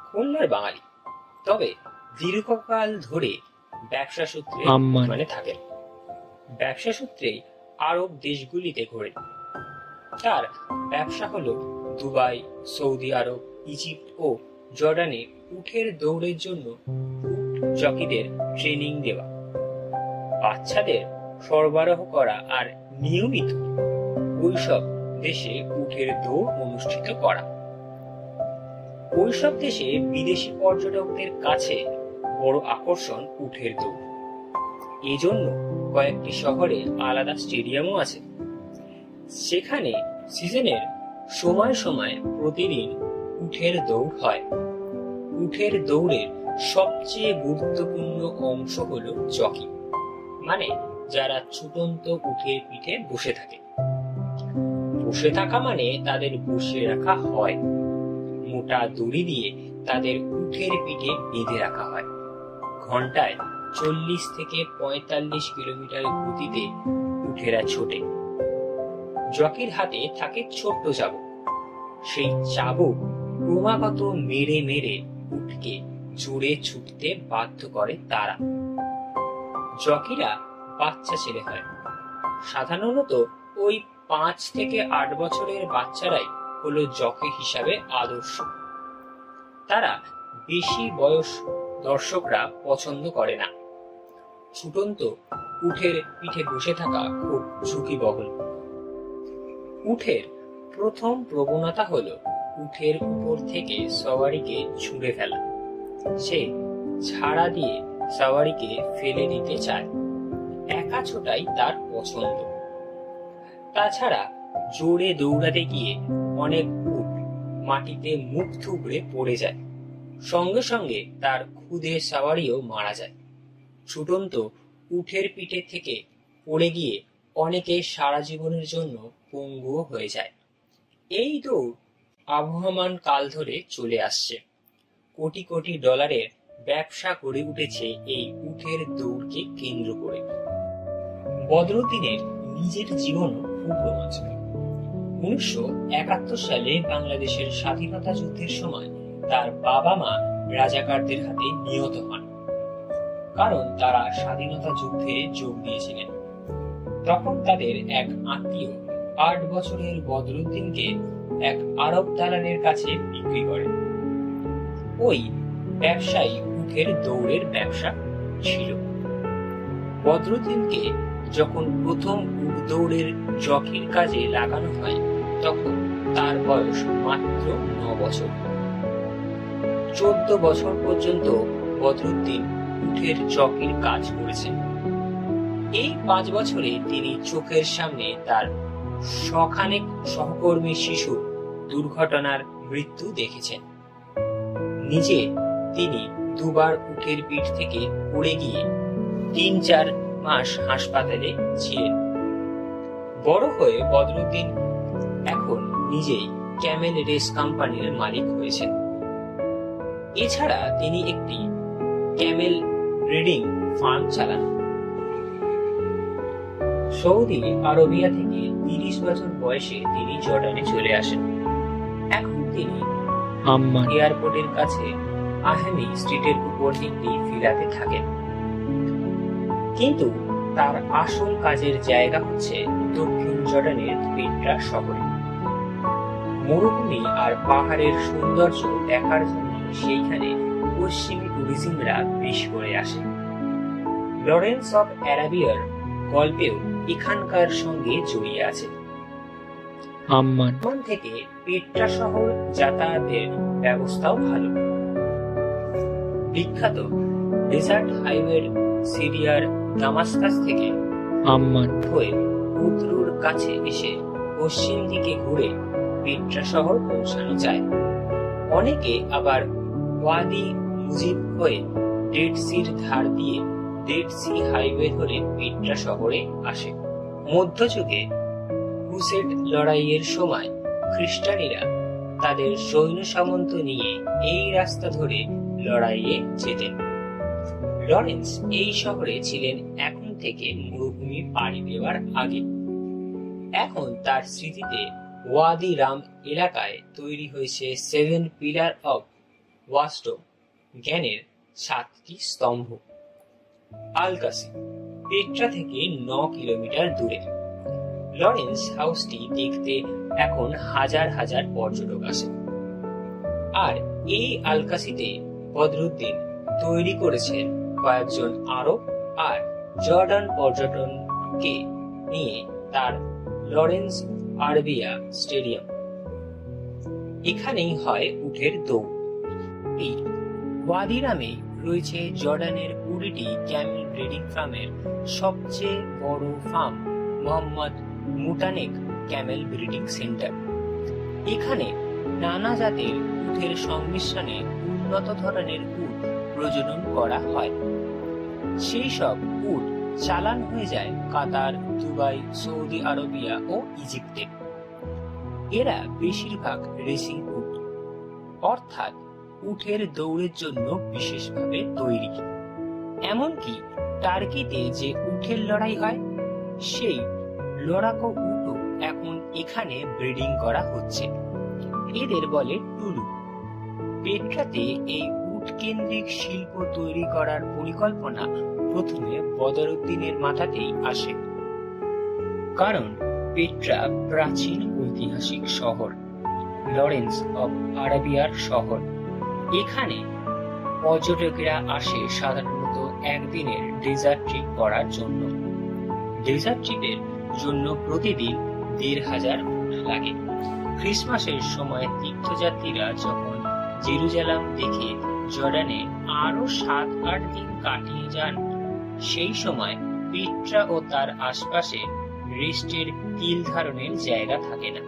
খুলনার বাঙালি, তবে দীর্ঘকাল ধরে ব্যবসা সূত্রে মানে থাকেন। ব্যবসা সূত্রেই আরব দেশগুলিতে ঘোরে। তার ব্যবসা হলো দুবাই, সৌদি আরব, ইজিপ্ট ও জর্ডানে উটের দৌড়ের জন্য জকিদের ট্রেনিং দেওয়া, বাচ্চাদের সরবরাহ করা আর নিয়মিত ওইসব দেশে উটের দৌড় অনুষ্ঠিত করা। ওইসব দেশে বিদেশি পর্যটকদের কাছে বড় আকর্ষণ উটের দৌড়। এজন্য কয়েকটি শহরে আলাদা স্টেডিয়ামও আছে। সেখানে সিজনের সময় সময় প্রতিদিন উটের দৌড় হয়। উটের দৌড়ের সবচেয়ে গুরুত্বপূর্ণ অংশ হলো জকি, মানে যারা ছুটন্ত উটের পিঠে বসে থাকে। বসে থাকা মানে তাদের বসিয়ে রাখা হয়, মোটা দড়ি দিয়ে তাদের উটের পিঠে বেঁধে রাখা হয়। ঘন্টায় 40 থেকে 45 কিলোমিটার গতিতে উটেরা ছোটে। জকির হাতে থাকে ছোট্ট চাবুক। সেই চাবুক ক্রমাগত মেরে মেরে উটকে জোরে ছুটতে বাধ্য করে তারা। জকিরা বাচ্চা ছেলে হয়। সাধারণত ওই 5 থেকে 8 বছরের বাচ্চারাই হলো জকি হিসাবে আদর্শ। তারা বেশি বয়স দর্শকরা পছন্দ করে না। ছুটন্ত উটের পিঠে বসে থাকা খুব ঝুঁকিবহুল। উটের প্রথম প্রবণতা হলো উটের উপর থেকে সওয়ারিকে ছুঁড়ে ফেলা। সে ঝাড়া দিয়ে সওয়ারিকে ফেলে দিতে চায়। একা ছোটাই তার পছন্দ। তাছাড়া জোরে দৌড়াতে গিয়ে অনেক উট মাটিতে মুখ থুবড়ে পড়ে যায়। সঙ্গে সঙ্গে তার খুদে সওয়ারিও মারা যায়। ছুটন্ত উটের পিঠে থেকে পড়ে গিয়ে অনেকে সারা জীবনের জন্য পঙ্গুও হয়ে যায়। এই দৌড় আবহমান কাল ধরে চলে আসছে। কোটি কোটি ডলারের ব্যবসা গড়ে উঠেছে এই উটের দৌড়কে কেন্দ্র করে। বদরুদ্দিনের নিজের জীবনও খুব রোমাঞ্চকর। 1971 সালে বাংলাদেশের স্বাধীনতা যুদ্ধের সময় তার বাবা মা রাজাকারদের হাতে নিহত হন, কারণ তারা স্বাধীনতা যুদ্ধে যোগ দিয়েছিলেন। তখন তাদের এক আত্মীয় 8 বছরের বদরুদ্দিনকে এক আরব দালালের কাছে বিক্রি করেন। ওই ব্যবসায়ী উটের দৌড়ের ব্যবসা ছিল। বদরুদ্দিনকে যখন প্রথম উট দৌড়ের জকির কাজে লাগানো হয় তখন তার বয়স মাত্র 9 বছর। 14 বছর পর্যন্ত বদরুদ্দিন উটের জকির কাজ করেছেন। এই 5 বছরে তিনি চোখের সামনে তার শখানেক সহকর্মী শিশুর দুর্ঘটনার মৃত্যু দেখেছেন। নিজে তিনি দুবার উটের পিঠ থেকে পড়ে গিয়ে 3-4 মাস হাসপাতালে ছিলেন। বড় হয়ে বদরুদ্দিন এখন নিজেই ক্যামেল রেস কোম্পানির মালিক হয়েছেন। এছাড়া তিনি একটি ক্যামেল ব্রিডিং ফার্ম চালান। সৌদি আরবিয়া থেকে 30 বছর বয়সে তিনি জর্ডানে চলে আসেন। এখন তিনি এয়ারপোর্টের কাছে আহমি স্ট্রিটের উপর একটি ভিলাতে থাকেন। কিন্তু তার আসল কাজের জায়গা হচ্ছে দক্ষিণ জর্ডানের পেট্রা শহরে। মরুভূমি আর পাহাড়ের সৌন্দর্য দেখার জন্য সেইখানে পশ্চিমী ট্যুরিজমরা বেশ করে আসে। লরেন্স অফ অ্যারাবিয়ার গল্পেও এখানকার সঙ্গে জড়িয়ে আছে। আম্মান থেকে পেট্রা শহর যাতায়াতের ব্যবস্থাও ভালো। বিখ্যাত ডেজার্ট হাইওয়ে সিরিয়ার দামাস্কাস থেকে আম্মান হয়ে কুতরুর কাছে এসে পশ্চিম দিকে ঘুরে পেট্রা শহর পৌঁছানো যায়। অনেকে আবার ওয়াদি মুজিব হয়ে ডেড সির ধার দিয়ে ডেড সি হাইওয়ে ধরে পেট্রা শহরে আসে। মধ্যযুগে ক্রুসেড লড়াইয়ের সময় খ্রিস্টানিরা তাদের সৈন্য সামন্ত নিয়ে এই রাস্তা ধরে লড়াইয়ে যেতেন। লরেন্স এই শহরে ছিলেন এখন থেকে মরুভূমি পাড়ি দেওয়ার আগে। এখন তার স্মৃতিতে ওয়াদি রাম এলাকায় তৈরি হয়েছে 7 পিলার অব ওয়াস্টম, জ্ঞানের 7টি স্তম্ভ। আলকাসি পেট্রা থেকে 9 কিলোমিটার দূরে। লরেন্স হাউসটি দেখতে এখন হাজার হাজার পর্যটক আসে। আর এই আলকাসিতে বদরুদ্দিন তৈরি করেছেন কয়েকজন আরব আর জর্ডান পর্যটনকে নিয়ে তার লরেন্স আরবিয়া স্টেডিয়াম। এখানেই হয় উটের দৌড়। এই ওয়াদি নামে রয়েছে জর্ডানের 20টি ক্যামেল ব্রিডিং ফার্মের সবচেয়ে বড় ফার্ম, মোহাম্মদ মুটানেক ক্যামেল ব্রিডিং সেন্টার। এখানে নানা জাতের উটের সংমিশ্রণে উন্নত ধরনের উট প্রজনন করা হয়। সেই সব উট চালান হয়ে যায় কাতার, দুবাই, সৌদি আরবিয়া ও ইজিপ্টে। এরা বেশিরভাগ রেসিং উট, অর্থাৎ উটের দৌড়ের জন্য বিশেষভাবে তৈরি। এমনকি টার্কিতে যে উটের লড়াই হয়, সেই লড়াকো উটও এখন এখানে ব্রিডিং করা হচ্ছে। এদের বলে টুলু। পেট্রাতে এই উট কেন্দ্রিক শিল্প তৈরি করার পরিকল্পনা প্রথমে বদরুদ্দিনের মাথাতেই আসে। কারণ পেট্রা প্রাচীন ঐতিহাসিক শহর, লরেন্স অব আরাবিয়ার শহর। এখানে পর্যটকেরা আসে সাধারণত একদিনের ডেজার্ট ট্রিপ করার জন্য। ডেজার্ট ট্রিপের জন্য প্রতিদিন 1500 উট লাগে। ক্রিসমাসের সময় তীর্থযাত্রীরা যখন জেরুজালেম দেখে জর্ডানে আরো 7-8 দিন কাটিয়ে যান, সেই সময় পেট্রা ও তার আশপাশে রেস্টের তিল ধারণের জায়গা থাকে না।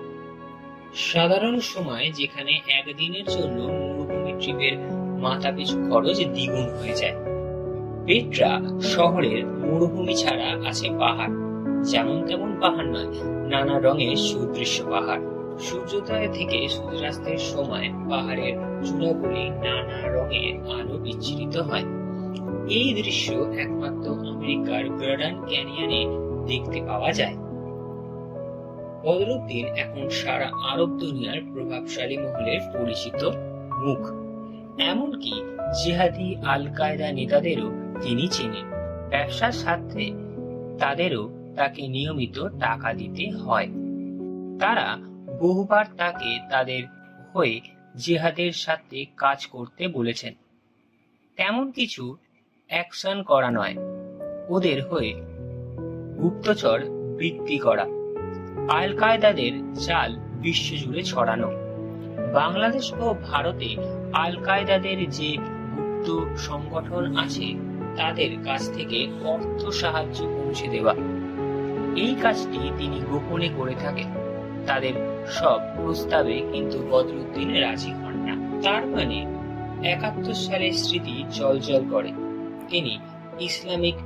সাধারণ সময় যেখানে একদিনের জন্য মরুভূমি ট্রিপের মাথাপিছু খরচ দ্বিগুণ হয়ে যায়। পেট্রা শহরের মরুভূমি ছাড়া আছে পাহাড়, যেমন তেমন পাহাড় নয়, নানা রঙের সুদৃশ্য পাহাড়। সূর্যোদয় থেকে সূর্যাস্তের সময় পাহাড়ের চূড়াগুলি নানা রঙের আলো বিচ্ছুরিত হয়। এই দৃশ্য একমাত্র আমেরিকার গ্র্যান্ড ক্যানিয়নে দেখতে পাওয়া যায়। বদরুদ্দিন এখন সারা আরব দুনিয়ার প্রভাবশালী মহলের পরিচিত মুখ। এমনকি জিহাদি আল কায়দা নেতাদেরও তিনি চেনেন। ব্যবসার স্বার্থে তাদেরও তাকে নিয়মিত টাকা দিতে হয়। তারা বহুবার তাকে তাদের হয়ে জিহাদের সাথে কাজ করতে বলেছেন। তেমন কিছু অ্যাকশন করা নয়, ওদের হয়ে গুপ্তচর বৃত্তি করা, আল কায়দাদের জাল বিশ্বজুড়ে ছড়ানো। বাংলাদেশ ও ভারতে আল কায়দাদের যে গুপ্ত সংগঠন আছে, তাদের কাছ থেকে অর্থ সাহায্য পৌঁছে দেওয়া। এই কাজটি তিনি গোপনে করে থাকেন। তাদের সব প্রস্তাবে কিন্তু বদরুদ্দিন রাজি হন না। তার মানে 71 সালের স্মৃতি জলজল করে। তিনি ইসলামিক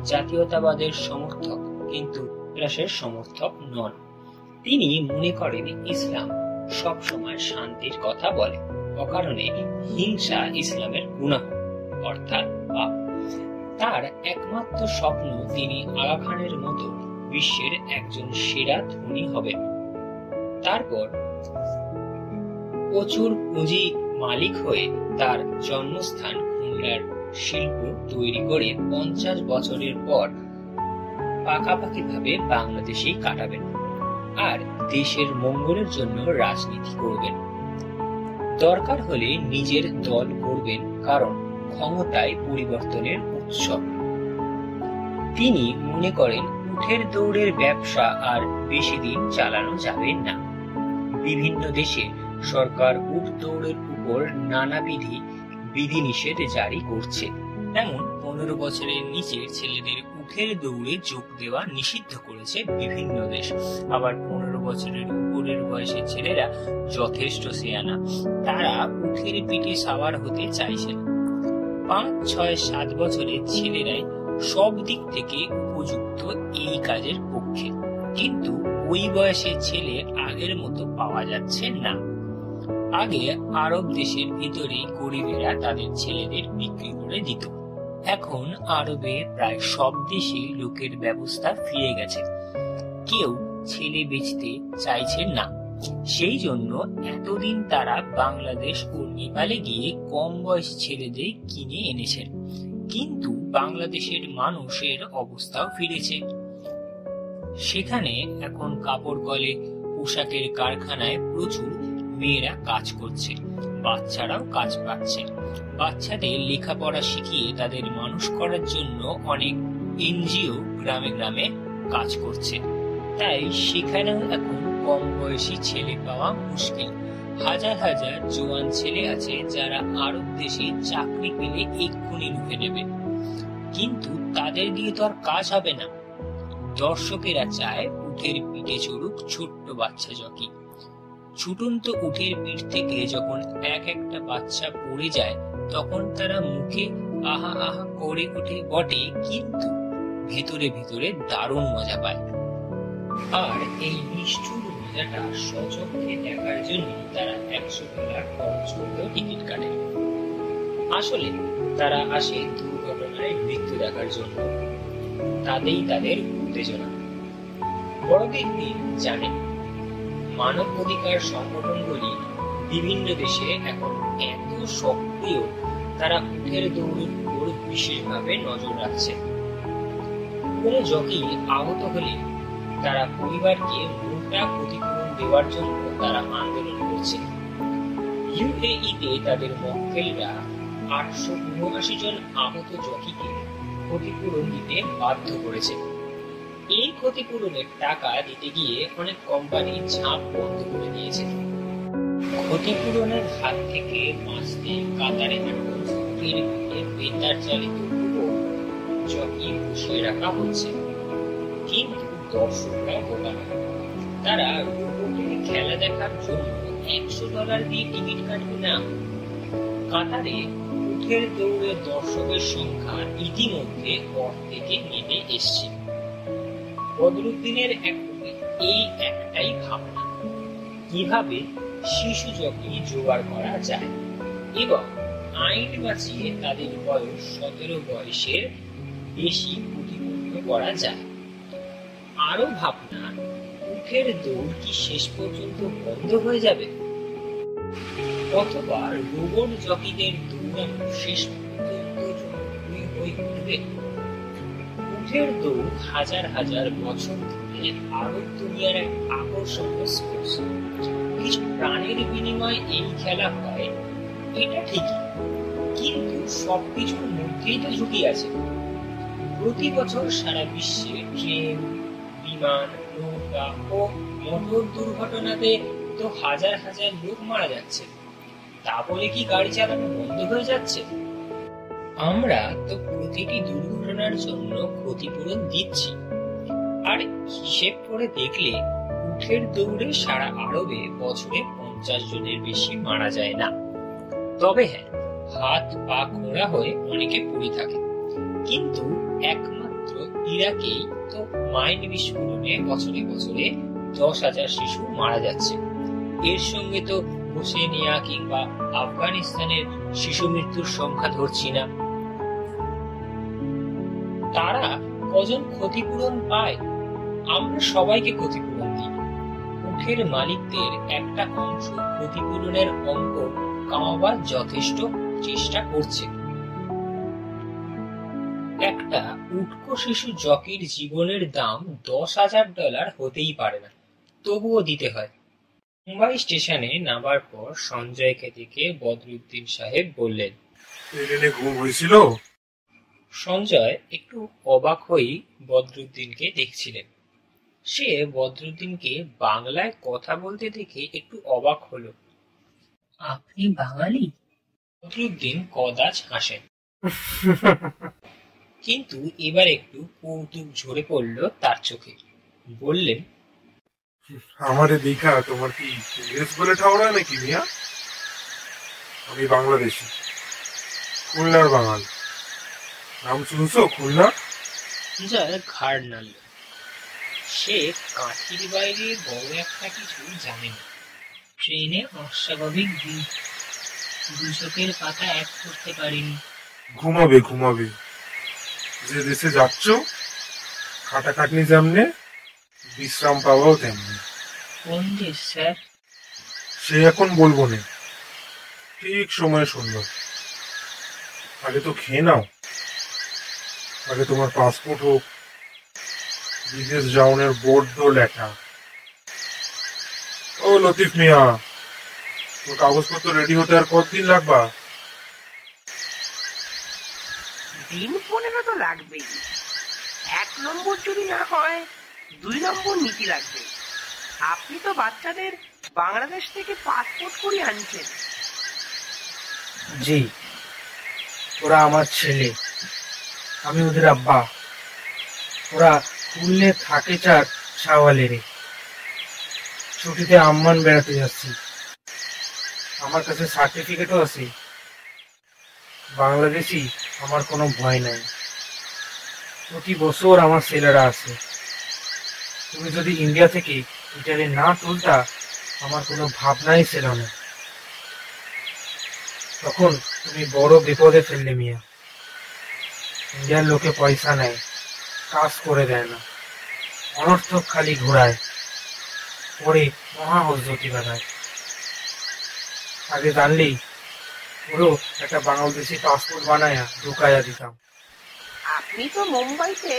জাতীয়তাবাদের সমর্থক, কিন্তু সন্ত্রাসের সমর্থক নন। তিনি মনে করেন ইসলাম সবসময় শান্তির কথা বলে, অকারণে হিংসা ইসলামের গুনাহ, অর্থাৎ পাপ। তার একমাত্র স্বপ্ন তিনি আগা খানের মতো বিশ্বের একজন সেরা ধনী হবেন। তারপর প্রচুর পুঁজি মালিক হয়ে তার জন্মস্থান খুলনার শিল্প তৈরি করে 50 বছরের পর পাকাপাকি ভাবে বাংলাদেশেই কাটাবেন আর দেশের মঙ্গলের জন্য রাজনীতি করবেন। দরকার হলে নিজের দল করবেন, কারণ ক্ষমতায় পরিবর্তনের উৎসব। তিনি মনে করেন উটের দৌড়ের ব্যবসা আর বেশি দিন চালানো যাবে না। বিভিন্ন দেশে সরকার উট দৌড়ের উপর নানাবিধি বিধিনিষেধ জারি করছে। তেমন 15 বছরের নিচের ছেলেদের উট উটের দৌড়ে যোগ দেওয়া নিষিদ্ধ করেছে বিভিন্ন দেশ। আবার 15 বছরের উপরের বয়সের ছেলেরা যথেষ্ট সেয়ানা, তারা উটের পিঠে সাওয়ার হতে চাইছে না। 5, 6, 7 বছরের ছেলেরাই সব দিক থেকে উপযুক্ত এই কাজের পক্ষে, কিন্তু ওই বয়সের ছেলে আগের মতো পাওয়া যাচ্ছে না। আগে আরব দেশের ভিতরেই গরিবেরা তাদের ছেলেদের বিক্রি করে দিত, এখন আরবে প্রায় সব দেশেই লোকের ব্যবস্থা ফিরে গেছে, কেউ ছেলে বেচতে চাইছে না। সেই জন্য এতদিন তারা বাংলাদেশ ও নেপালে গিয়ে কম বয়সী ছেলেদের কিনে এনেছেন, কিন্তু বাংলাদেশের মানুষের অবস্থাও ফিরেছে। সেখানে এখন কাপড় কলে, পোশাকের কারখানায় প্রচুর মেয়েরা কাজ করছে, বাচ্চারাও কাজ পাচ্ছে। বাচ্চাদের লেখাপড়া শিখিয়ে তাদের মানুষ করার জন্য অনেক এনজিও গ্রামে গ্রামে কাজ করছে, তাই সেখানেও এখন কম বয়সী ছেলে পাওয়া মুশকিল। হাজার হাজার জোয়ান ছেলে আছে যারা আরব দেশে চাকরি পেলে এক্ষুনি ঢুকে নেবে, কিন্তু তাদের দিয়ে তো আর কাজ হবে না। দর্শকেরা চায় উটের পিঠে চড়ুক ছোট্ট বাচ্চা জকি। ছুটন্ত উটের পিঠ থেকে যখন এক একটা বাচ্চা পড়ে যায়, তখন তারা মুখে আহা আহা করে ওঠে বটে, কিন্তু ভেতরে ভেতরে দারুণ মজা পায়। আর এই নিষ্ঠুর মজাটা সচক্ষে দেখার জন্য তারা $100 খরচ করতেও টিকিট কাটে। আসলে তারা আসে দুর্ঘটনায় মৃত্যু দেখার জন্য, তাতেই তাদের উত্তেজনা। বড়দের দিন জানেন, মানব অধিকার সংগঠনগুলি বিভিন্ন দেশে এখন এত সক্রিয়, তারা উটের দৌড়ের উপর বিশেষভাবে নজর রাখছে। কোন জকি আহত হলে তারা পরিবারকে মোটা ক্ষতিপূরণ দেওয়ার জন্য তারা আন্দোলন করছে। ইউএইতে তাদের মক্কেলরা 879 জন আহত জকিকে ক্ষতিপূরণ দিতে বাধ্য করেছে। এই ক্ষতিপূরণের টাকা দিতে গিয়ে অনেক কোম্পানি ঝাঁপ বন্ধ করে দিয়েছে। ক্ষতিপূরণের হাত থেকে বাঁচতে কাতারে এখন উটের পিঠে বেতার চালিত জকি বসিয়ে রাখা হচ্ছে, কিন্তু দর্শকরা বোকা নয়। তারা রোবটের খেলা দেখার জন্য $100 দিয়ে টিকিট কাটবে না। কাতারে উটের দৌড়ে দর্শকের সংখ্যা ইতিমধ্যে অর্ধেকে নেমে এসছে। বদরুদ্দিনের এই একটাই ভাবনা, কিভাবে শিশু জকি জোগাড় করা যায় এবং আইন বাঁচিয়ে তাদের বয়স 17 বয়সের বেশি প্রতিপন্ন করা যায়। আরো ভাবনা, উটের দৌড় কি শেষ পর্যন্ত বন্ধ হয়ে যাবে, অথবা রোবট জকিদের দৌড়ানো শেষ পর্যন্ত জনপ্রিয় হয়ে উঠবে। উটের দৌড় হাজার হাজার বছর ধরে আরব দুনিয়ার এক আকর্ষণীয় স্পোর্টস। কিছু প্রাণের বিনিময়ে এই খেলা হয়, এটা ঠিকই, কিন্তু সবকিছুর মধ্যেই তো ঝুঁকি আছে। প্রতি বছর সারা বিশ্বে ট্রেন, বিমান, নৌকা ও মোটর দুর্ঘটনাতে তো হাজার হাজার লোক মারা যাচ্ছে, তা বলে কি গাড়ি চালানো বন্ধ হয়ে যাচ্ছে? আমরা তো প্রতিটি দুর্ঘটনার জন্য ক্ষতিপূরণ দিচ্ছি, আর হিসেব করে দেখলে উটের দৌড়ে সারা আরবে বছরে 50 জনের বেশি মারা যায় না। তবে হ্যাঁ, হাত পা খোঁড়া হয়ে অনেকে পড়ে থাকে, কিন্তু একমাত্র ইরাকেই তো মাইন বিস্ফোরণে বছরে বছরে 10,000 শিশু মারা যাচ্ছে। এর সঙ্গে তো হোসেনিয়া কিংবা আফগানিস্তানের শিশু মৃত্যুর সংখ্যা ধরছি না। তারা কজন ক্ষতিপূরণ পায়? আমরা সবাইকে ক্ষতিপূরণ দিই। উটের মালিকদের একটা অংশ ক্ষতিপূরণের অঙ্ক কামাবার যথেষ্ট চেষ্টা করছে। একটা উটকো শিশু জকির জীবনের দাম $10,000 হতেই পারে না, তবুও দিতে হয়। মুম্বাই স্টেশনে নামার পর সঞ্জয়কে দেখে বদরুদ্দিন সাহেব বললেন, ট্রেনে ঘুম হয়েছিল? সঞ্জয় একটু অবাক হয়েই বদরুদ্দিনকে দেখছিলেন। সে বদরুদ্দিনকে বাংলায় কথা বলতে দেখে একটু অবাক হলো। আপনি বাঙালি? বদরুদ্দিন কদাচ হাসেন। কিন্তু এবার একটু কৌতুক ঝরে পড়ল তার চোখে। বললেন, আমারে দেখা তোমার কি ইংরেজ বলে ঠাওরা নাকি মিয়া? আমি বাংলাদেশি, খুলনার বাঙাল। নাম শুনছো খুলনা? সঞ্জয় ঘাড় নাড়ল। সে কাঠির বাইরে বড় একটা কিছু জানে না। ট্রেনে অস্বাভাবিক দুচোখের পাতা এক করতে পারিনি। ঘুমাবে ঘুমাবে, যে দেশে যাচ্ছ খাটাখাটনি যেমনে বিশ্রাম পাওয়াও তেমনি। কোন দেশ স্যার? সে এখন বলবো না, ঠিক সময় শুনবো। আগে তো খেয়ে নাও, আগে তোমার পাসপোর্ট হোক। বিদেশ যাওনের বড্ড লেখা। ও লতিফ মিয়া, তোর কাগজপত্র রেডি হতে আর কতদিন লাগবা? দিন 15 তো লাগবেই। 1 নম্বর যদি না হয় 2 নম্বর নীতি লাগবে। আপনি তো বাচ্চাদের বাংলাদেশ থেকে পাসপোর্ট করে আনছেন। জি, ওরা আমার ছেলে, আমি ওদের আব্বা। ওরা খুললে থাকে চার শাওয়ালেরে। ছুটিতে আম্মান বেড়াতে যাচ্ছি। আমার কাছে সার্টিফিকেটও আছে। বাংলাদেশি আমার কোনো ভয় নাই। প্রতি বছর আমার ছেলেরা আছে। তুমি যদি ইন্ডিয়া থেকে ইটালি না তুলতা, আমার কোনো ভাবনাই ছিল না। তখন তুমি বড় বিপদে ফেললে মিয়া। ইন্ডিয়ার লোকে পয়সা নেয়, কাজ করে দেয় না, অনর্থক খালি ঘোরায়, পরে মহা হজ্জতি বানায়। আগে জানলেই পুরো একটা বাংলাদেশি পাসপোর্ট বানায়া ঢুকাইয়া দিতাম। আপনি তো মুম্বাইতে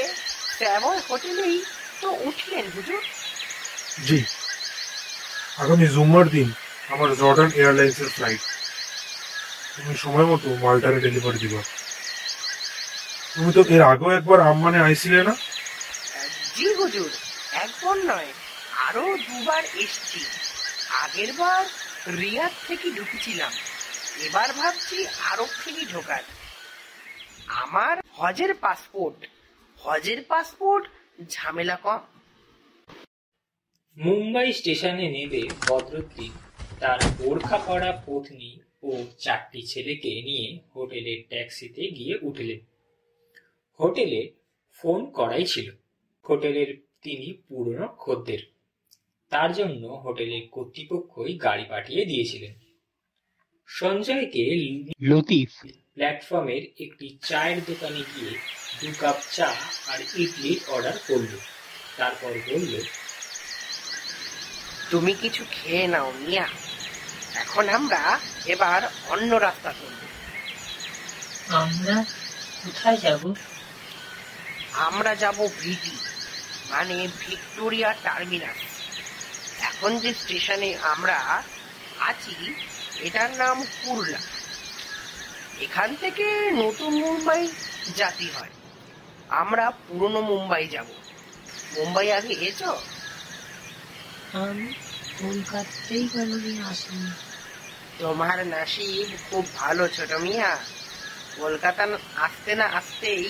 ট্রাভেল হোটেলেই তো উঠলেন হুজুর। জি, আগামী জুম্মার দিন আমার জর্ডান এয়ারলাইন্সের ফ্লাইট। তুমি সময় মতো মালটারে ডেলিভারি দিবা। তুমি তো এর আগেও একবার আম্মানে আইছিলে না? জি হুজুর, একবার নয় আরো 2 বার এসছি। আগের বার রিয়াদ থেকে ঢুকেছিলাম, এবার ভাবছি আরব থেকে ঢোকার। আমার হজের পাসপোর্ট ঝামেলা কম। মুম্বাই স্টেশনে নেমে বদরুদ্দিন তার বোরখা পরা পত্নী ও 4টি ছেলেকে নিয়ে হোটেলের ট্যাক্সিতে গিয়ে উঠলেন। হোটেলে ফোন করাই ছিল। হোটেলের তিনি পুরনো খদ্দের, তার জন্য হোটেলের কর্তৃপক্ষই গাড়ি পাঠিয়ে দিয়েছিলেন। সঞ্জয়কে লতিফ প্ল্যাটফর্মের একটি চায়ের দোকানে গিয়ে 2 কাপ চা আর ইডলির অর্ডার করল। তারপর বলল, তুমি কিছু খেয়ে নাও মিয়া, এখন আমরা এবার অন্য রাস্তা ধরব। আমরা কোথায় যাব? আমরা যাব ভিটি, মানে ভিক্টোরিয়া টার্মিনাস। এখন যে স্টেশনে আমরা আছি এটার নাম কুরলা। এখান থেকে নতুন মুম্বাই জাতি হয়। আমরা পুরনো মুম্বাই যাব। মুম্বাই আগে এসো? আমি কলকাতাতেই কোনোদিন আসিনি। তোমার নসিব খুব ভালো ছোট মিয়া। কলকাতা আসতে না আসতেই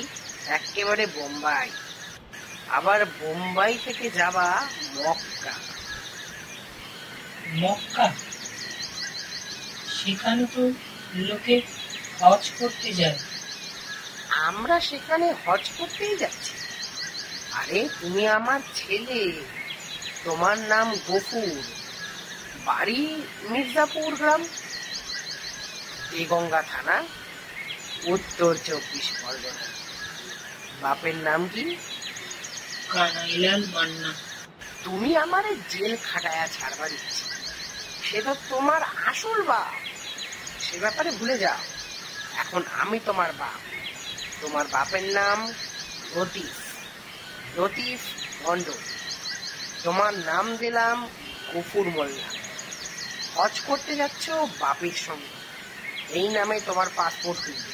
একেবারে বোম্বাই, আবার বোম্বাই থেকে যাবা মক্কা। মক্কা? সেখানে তো লোকে হজ করতে যায়। আমরা সেখানে হজ করতেই যাচ্ছি। আরে তুমি আমার ছেলে, তোমার নাম গফুর, বাড়ি মির্জাপুর গ্রাম, দেগঙ্গা থানা, উত্তর 24 পরগনা। বাপের নাম কি? কানাইলাল মান্না। তুমি আমারে জেল খাটায়া ছাড়বার ইচ্ছে, সে তো তোমার আসল বাপ। সে ব্যাপারে ভুলে যাও। এখন আমি তোমার বাপ। তোমার বাপের নাম লতিফ মন্ডল। তোমার নাম দিলাম গফুর মোল্লা। হজ করতে যাচ্ছ বাপের সঙ্গে, এই নামে তোমার পাসপোর্ট হইবে।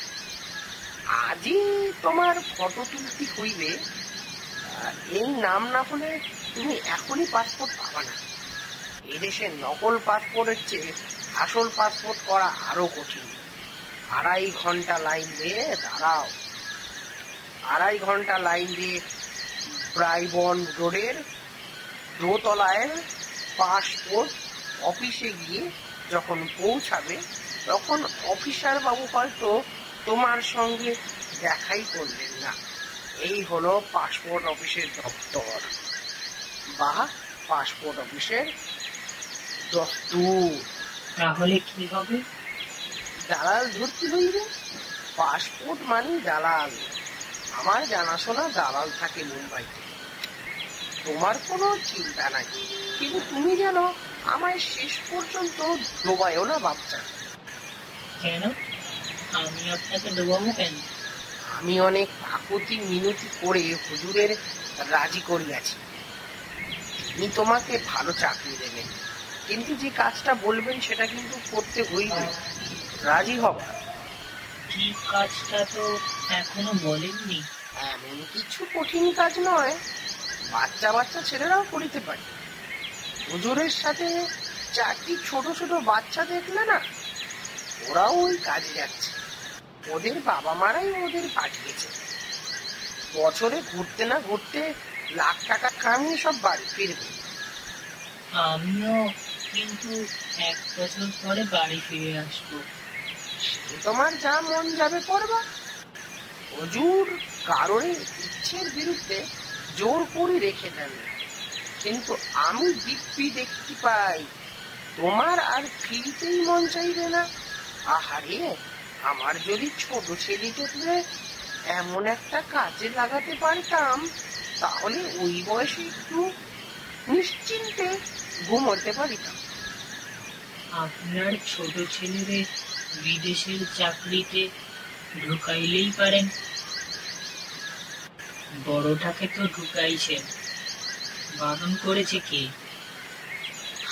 আজই তোমার ফটো তুলতে হইবে। এই নাম না হলে তুমি এখনই পাসপোর্ট পাবা না। এদেশে নকল পাসপোর্টের চেয়ে আসল পাসপোর্ট করা আরো কঠিন। 2.5 ঘন্টা লাইন দিয়ে দাঁড়াও। 2.5 ঘন্টা লাইন দিয়ে ব্রাইবন রোডের দোতলায় পাসপোর্ট অফিসে গিয়ে যখন পৌঁছাবে তখন অফিসার বাবু হয়তো তোমার সঙ্গে দেখাই করলেন না। এই হলো পাসপোর্ট অফিসের দপ্তর বা পাসপোর্ট অফিসের দস্তুর। তাহলে কি হবে? দালাল ধরতে হইবে। পাসপোর্ট মানে দালাল। আমার জানাশোনা দালাল থাকে মুম্বাইতে। তোমার কোনো চিন্তা নাই, কিন্তু তুমি যেন আমায় শেষ পর্যন্ত ডোবায়ও না বাচ্চা। কেন? আমি আপনাকে ডোবাবো কেন? আমি অনেক কাকুতি মিনতি করে হুজুরের রাজি করিয়াছি। তিনি তোমাকে ভালো চাকরি দেবেন, কিন্তু যে কাজটা বলবেন সেটা কিন্তু করতে হইবে। রাজি হবা? কি কাজটা তো এখনো বলেননি। এমন কিছু কঠিন কাজ নয়, বাচ্চা বাচ্চা ছেলেরাও করিতে পারে। হুজুরের সাথে 4টি ছোট ছোট বাচ্চা দেখলে না, ওরাও ওই কাজে যাচ্ছে। ওদের বাবা মারাই ওদের পাঠিয়েছে। বছরে ঘুরতে না ঘুরতে লাখ টাকা কামিয়ে সব বাড়ি ফিরবে। আমিও কিন্তু 1 বছর পরে বাড়ি ফিরে আসবো। সে তোমার যা মন যাবে করবা। হুজুর কারোর ইচ্ছের বিরুদ্ধে জোর করে রেখে দেন, কিন্তু আমি দিব্যি দেখতে পাই তোমার আর ফিরতেই মন চাইবে না। আহারে, আমার যদি ছোট ছেলেটাকে এমন একটা কাজে লাগাতে পারতাম, তাহলে ওই বয়সে একটু নিশ্চিন্তে ঘুমোতে পারিতাম। আপনার ছোট ছেলেরে বিদেশের চাকরিতে ঢুকাইলেই পারেন। বড়টাকে তো ঢুকাইছেন, বারণ করেছে কে?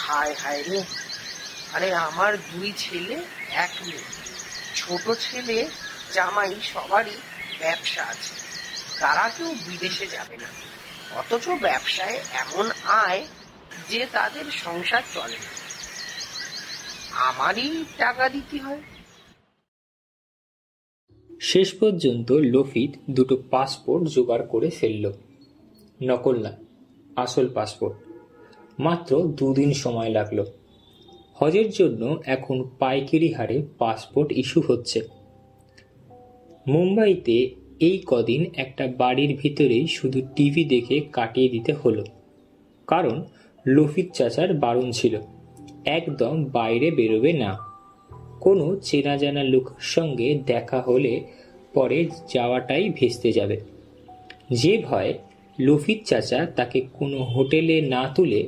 হায় হায় রে, আরে আমার 2 ছেলে 1 মেয়ে। ছোট ছেলে জামাই সবারই ব্যবসা আছে, তারা কেউ বিদেশে যাবে না। অথচ ব্যবসায় এমন আয় যে তাদের সংসার চলে না, আমারই টাকা দিতে হয়। শেষ পর্যন্ত লফিত 2টো পাসপোর্ট জোগাড় করে ফেলল। নকল না, আসল পাসপোর্ট। মাত্র 2 দিন সময় লাগলো। হজের জন্য এখন পাইকারি হারে পাসপোর্ট ইস্যু হচ্ছে। মুম্বাইতে এই কদিন একটা বাড়ির ভিতরেই শুধু টিভি দেখে কাটিয়ে দিতে হলো, কারণ লফিত চাচার বারণ ছিল একদম বাইরে বেরোবে না। কোনো চেনা জানা লোকের সঙ্গে দেখা হলে পরে যাওয়াটাই ভেস্তে যাবে। যে ভয়ে লফিত চাচা তাকে কোনো হোটেলে না তুলে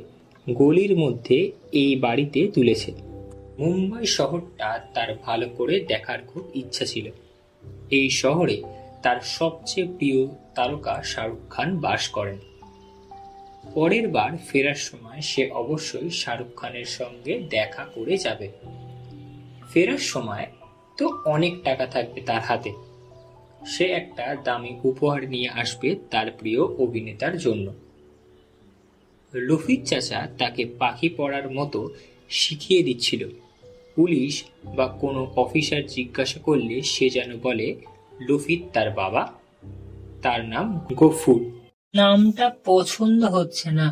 গলির মধ্যে এই বাড়িতে তুলেছে। মুম্বাই শহরটা তার ভালো করে দেখার খুব ইচ্ছা ছিল। এই শহরে তার সবচেয়ে প্রিয় তারকা শাহরুখ খান বাস করেন। পরের বার ফেরার সময় সে অবশ্যই শাহরুখ খানের সঙ্গে দেখা করে যাবে। ফেরার সময় তো অনেক টাকা থাকবে তার হাতে। সে একটা দামি উপহার নিয়ে আসবে তার প্রিয় অভিনেতার জন্য। লফিত চাচা তাকে পাখি পড়ার মতো শিখিয়ে দিচ্ছিল। পুলিশ বা কোনো অফিসার জিজ্ঞাসা করলে সে যেন বলে লফিত তার বাবা, তার নাম গফুর। নামটা পছন্দ হচ্ছে না,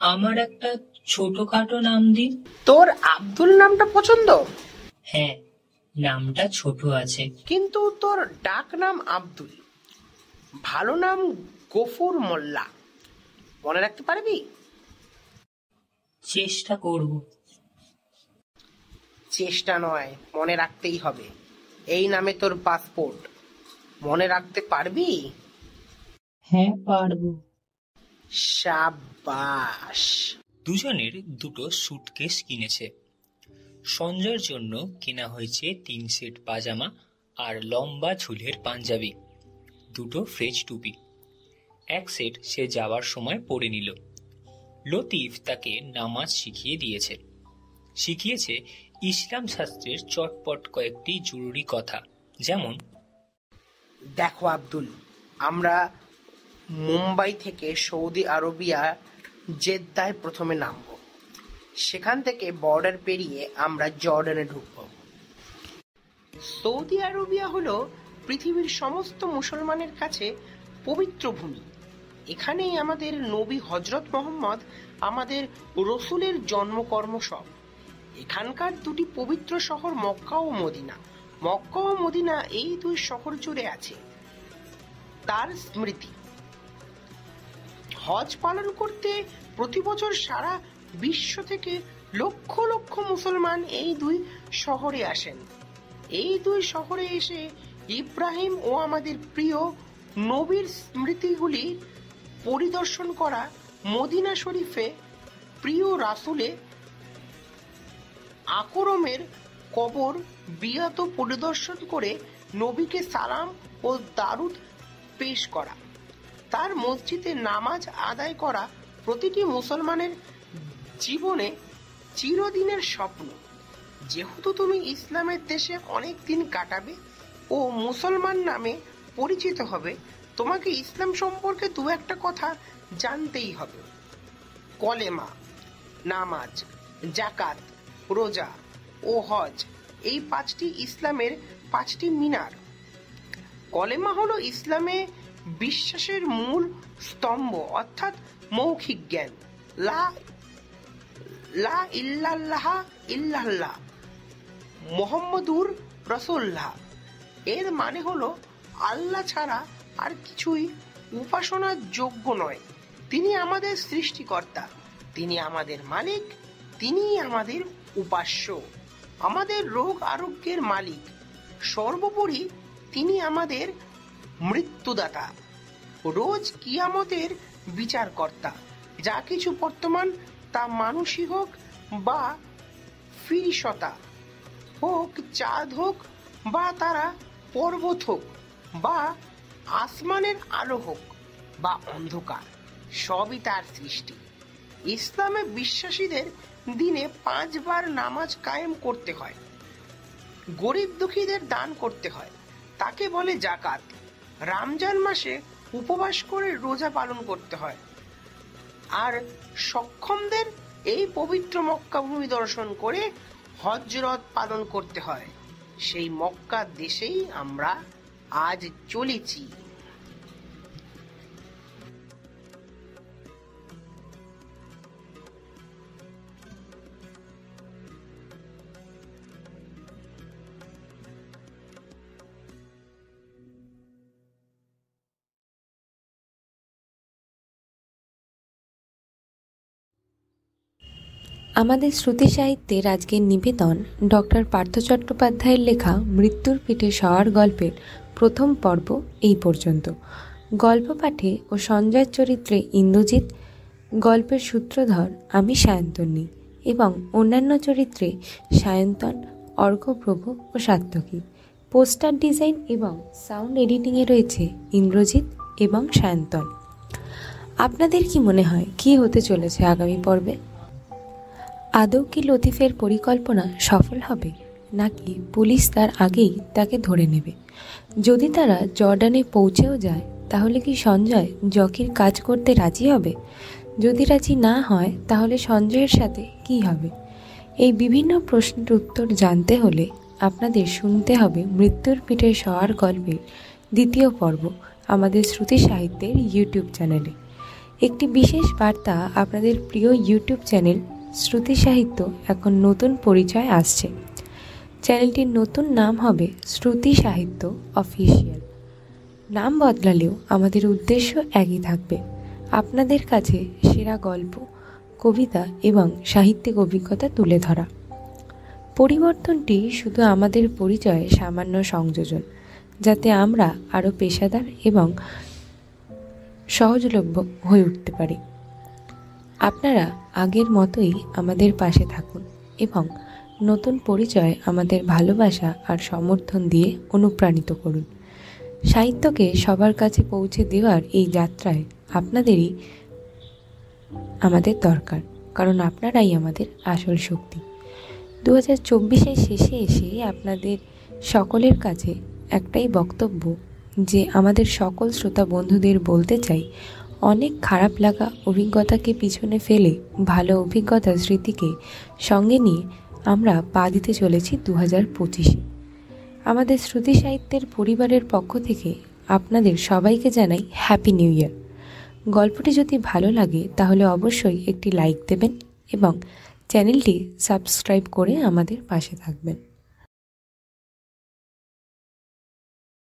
আমার একটা ছোটখাটো নাম দিন। তোর আব্দুল নামটা পছন্দ? হ্যাঁ, নামটা ছোট আছে। কিন্তু তোর ডাক নাম আব্দুল, ভালো নাম গফুর মোল্লা। মনে রাখতে পারবি? চেষ্টা করব। চেষ্টা নয়, মনে রাখতেই হবে। এই নামে তোর পাসপোর্ট, মনে রাখতে পারবি? হ্যাঁ, পারবো। সাবাস। দুজনের 2টো সুটকেস কিনেছে। সঞ্জয়ের জন্য কেনা হয়েছে 3 সেট পাজামা আর লম্বা ঝুলের পাঞ্জাবি, 2টো ফ্রেঞ্চ টুপি। 1 সেট সে যাওয়ার সময় পরে নিল। লতিফ তাকে নামাজ শিখিয়েছে ইসলাম শাস্ত্রের চটপট কয়েকটি জরুরি কথা, যেমন দেখো আব্দুল, আমরা মুম্বাই থেকে সৌদি আরবিয়া জেদ্দায় প্রথমে নামব। সেখান থেকে বর্ডার পেরিয়ে আমরা জর্ডানে ঢুকব। সৌদি আরবিয়া হলো পৃথিবীর সমস্ত মুসলমানের কাছে পবিত্র ভূমি। এখানেই আমাদের নবী হযরত মুহাম্মদ, আমাদের রসুলের জন্মকর্ম সব। এখানকার দুটি পবিত্র শহর মক্কা ও মদিনা। মক্কা ও মদিনা এই দুই শহর জুড়ে আছে তার স্মৃতি। হজ পালন করতে প্রতি বছর সারা বিশ্ব থেকে লক্ষ লক্ষ মুসলমান এই দুই শহরে আসেন। এই দুই শহরে এসে ইব্রাহিম ও আমাদের প্রিয় নবীর স্মৃতিগুলি পরিদর্শন করা, মদিনা শরীফে প্রিয় রাসূলে আকরমের কবর বিয়াত পরিদর্শন করে নবীকে সালাম ও দারুদ পেশ করা, তার মসজিদে নামাজ আদায় করা প্রতিটি মুসলমানের জীবনে চিরদিনের স্বপ্ন। যেহেতু তুমি ইসলামের দেশে অনেক দিন কাটাবে ও মুসলমান নামে পরিচিত হবে, তোমাকে ইসলাম সম্পর্কে দু একটা কথা জানতেই হবে। কলেমা, নামাজ, জাকাত, রোজা ও হজ এই পাঁচটি ইসলামের পাঁচটি মিনার। কলেমা হলো ইসলামে বিশ্বাসের মূল স্তম্ভ, অর্থাৎ মৌখিক জ্ঞান। লা ইল্লাল্লাহ ইল্লাল্লাহ মুহাম্মাদুর রাসূলুল্লাহ, এর মানে হলো আল্লাহ ছাড়া আর কিছুই উপাসনার যোগ্য নয়। তিনি আমাদের সৃষ্টিকর্তা, তিনি আমাদের মালিক, তিনি আমাদের উপাস্য, আমাদের রোগ আরোগ্যের মালিক। সর্বোপরি তিনি আমাদের মৃত্যুদাতা, রোজ কিয়ামতের বিচারকর্তা। যা কিছু বর্তমান তা মানুষই হোক বা ফিরিসতা হোক, চাঁদ হোক বা তারা পর্বত হোক বা আসমানের আলো হোক বা অন্ধকার, সবই তার সৃষ্টি। ইসলামে বিশ্বাসীদের দিনে 5 বার নামাজ কায়েম করতে হয়, গরিব দুঃখীদের দান করতে হয়, তাকে বলে জাকাত। রমজান মাসে উপবাস করে রোজা পালন করতে হয়। আর সক্ষমদের এই পবিত্র মক্কা ভূমি দর্শন করে হজরত পালন করতে হয়। সেই মক্কা দেশেই আমরা আজ চলেছি। আমাদের শ্রুতি সাহিত্যের আজকের নিবেদন ডক্টর পার্থ চট্টোপাধ্যায়ের লেখা মৃত্যুর পিঠে শোয়ার গল্পের প্রথম পর্ব এই পর্যন্ত। গল্প পাঠে ও সঞ্জয়ের চরিত্রে ইন্দ্রজিৎ, গল্পের সূত্রধর আমি সায়ন্তনী এবং অন্যান্য চরিত্রে সায়ন্তন, অর্ঘ্যপ্রভ ও সাত্যকী। পোস্টার ডিজাইন এবং সাউন্ড এডিটিংয়ে রয়েছে ইন্দ্রজিৎ এবং সায়ন্তন। আপনাদের কি মনে হয় কি হতে চলেছে আগামী পর্বে? আদৌ কি লতিফের পরিকল্পনা সফল হবে, নাকি পুলিশ তার আগেই তাকে ধরে নেবে? যদি তারা জর্ডানে পৌঁছেও যায়, তাহলে কি সঞ্জয় জকির কাজ করতে রাজি হবে? যদি রাজি না হয়, তাহলে সঞ্জয়ের সাথে কি হবে? এই বিভিন্ন প্রশ্নের উত্তর জানতে হলে আপনাদের শুনতে হবে মৃত্যুর পিঠে শোয়ার গল্পের দ্বিতীয় পর্ব আমাদের শ্রুতি সাহিত্যের ইউটিউব চ্যানেলে। একটি বিশেষ বার্তা, আপনাদের প্রিয় ইউটিউব চ্যানেল শ্রুতি সাহিত্য এখন নতুন পরিচয় আসছে। চ্যানেলটির নতুন নাম হবে শ্রুতি সাহিত্য অফিসিয়াল। নাম বদলালেও আমাদের উদ্দেশ্য একই থাকবে, আপনাদের কাছে সেরা গল্প, কবিতা এবং সাহিত্যিক অভিজ্ঞতা তুলে ধরা। পরিবর্তনটি শুধু আমাদের পরিচয়ে সামান্য সংযোজন, যাতে আমরা আরও পেশাদার এবং সহজলভ্য হয়ে উঠতে পারি। আপনারা আগের মতোই আমাদের পাশে থাকুন এবং নতুন পরিচয় আমাদের ভালোবাসা আর সমর্থন দিয়ে অনুপ্রাণিত করুন। সাহিত্যকে সবার কাছে পৌঁছে দেওয়ার এই যাত্রায় আপনাদেরই আমাদের দরকার, কারণ আপনারাই আমাদের আসল শক্তি। 2024-এর শেষে এসে আপনাদের সকলের কাছে একটাই বক্তব্য, যে আমাদের সকল শ্রোতা বন্ধুদের বলতে চাই, অনেক খারাপ লাগা অভিজ্ঞতাকে পিছনে ফেলে ভালো অভিজ্ঞতার স্মৃতিকে সঙ্গে নিয়ে আমরা পা দিতে চলেছি 2025-এ। আমাদের শ্রুতি সাহিত্যের পরিবারের পক্ষ থেকে আপনাদের সবাইকে জানাই হ্যাপি নিউ ইয়ার। গল্পটি যদি ভালো লাগে তাহলে অবশ্যই একটি লাইক দেবেন এবং চ্যানেলটি সাবস্ক্রাইব করে আমাদের পাশে থাকবেন।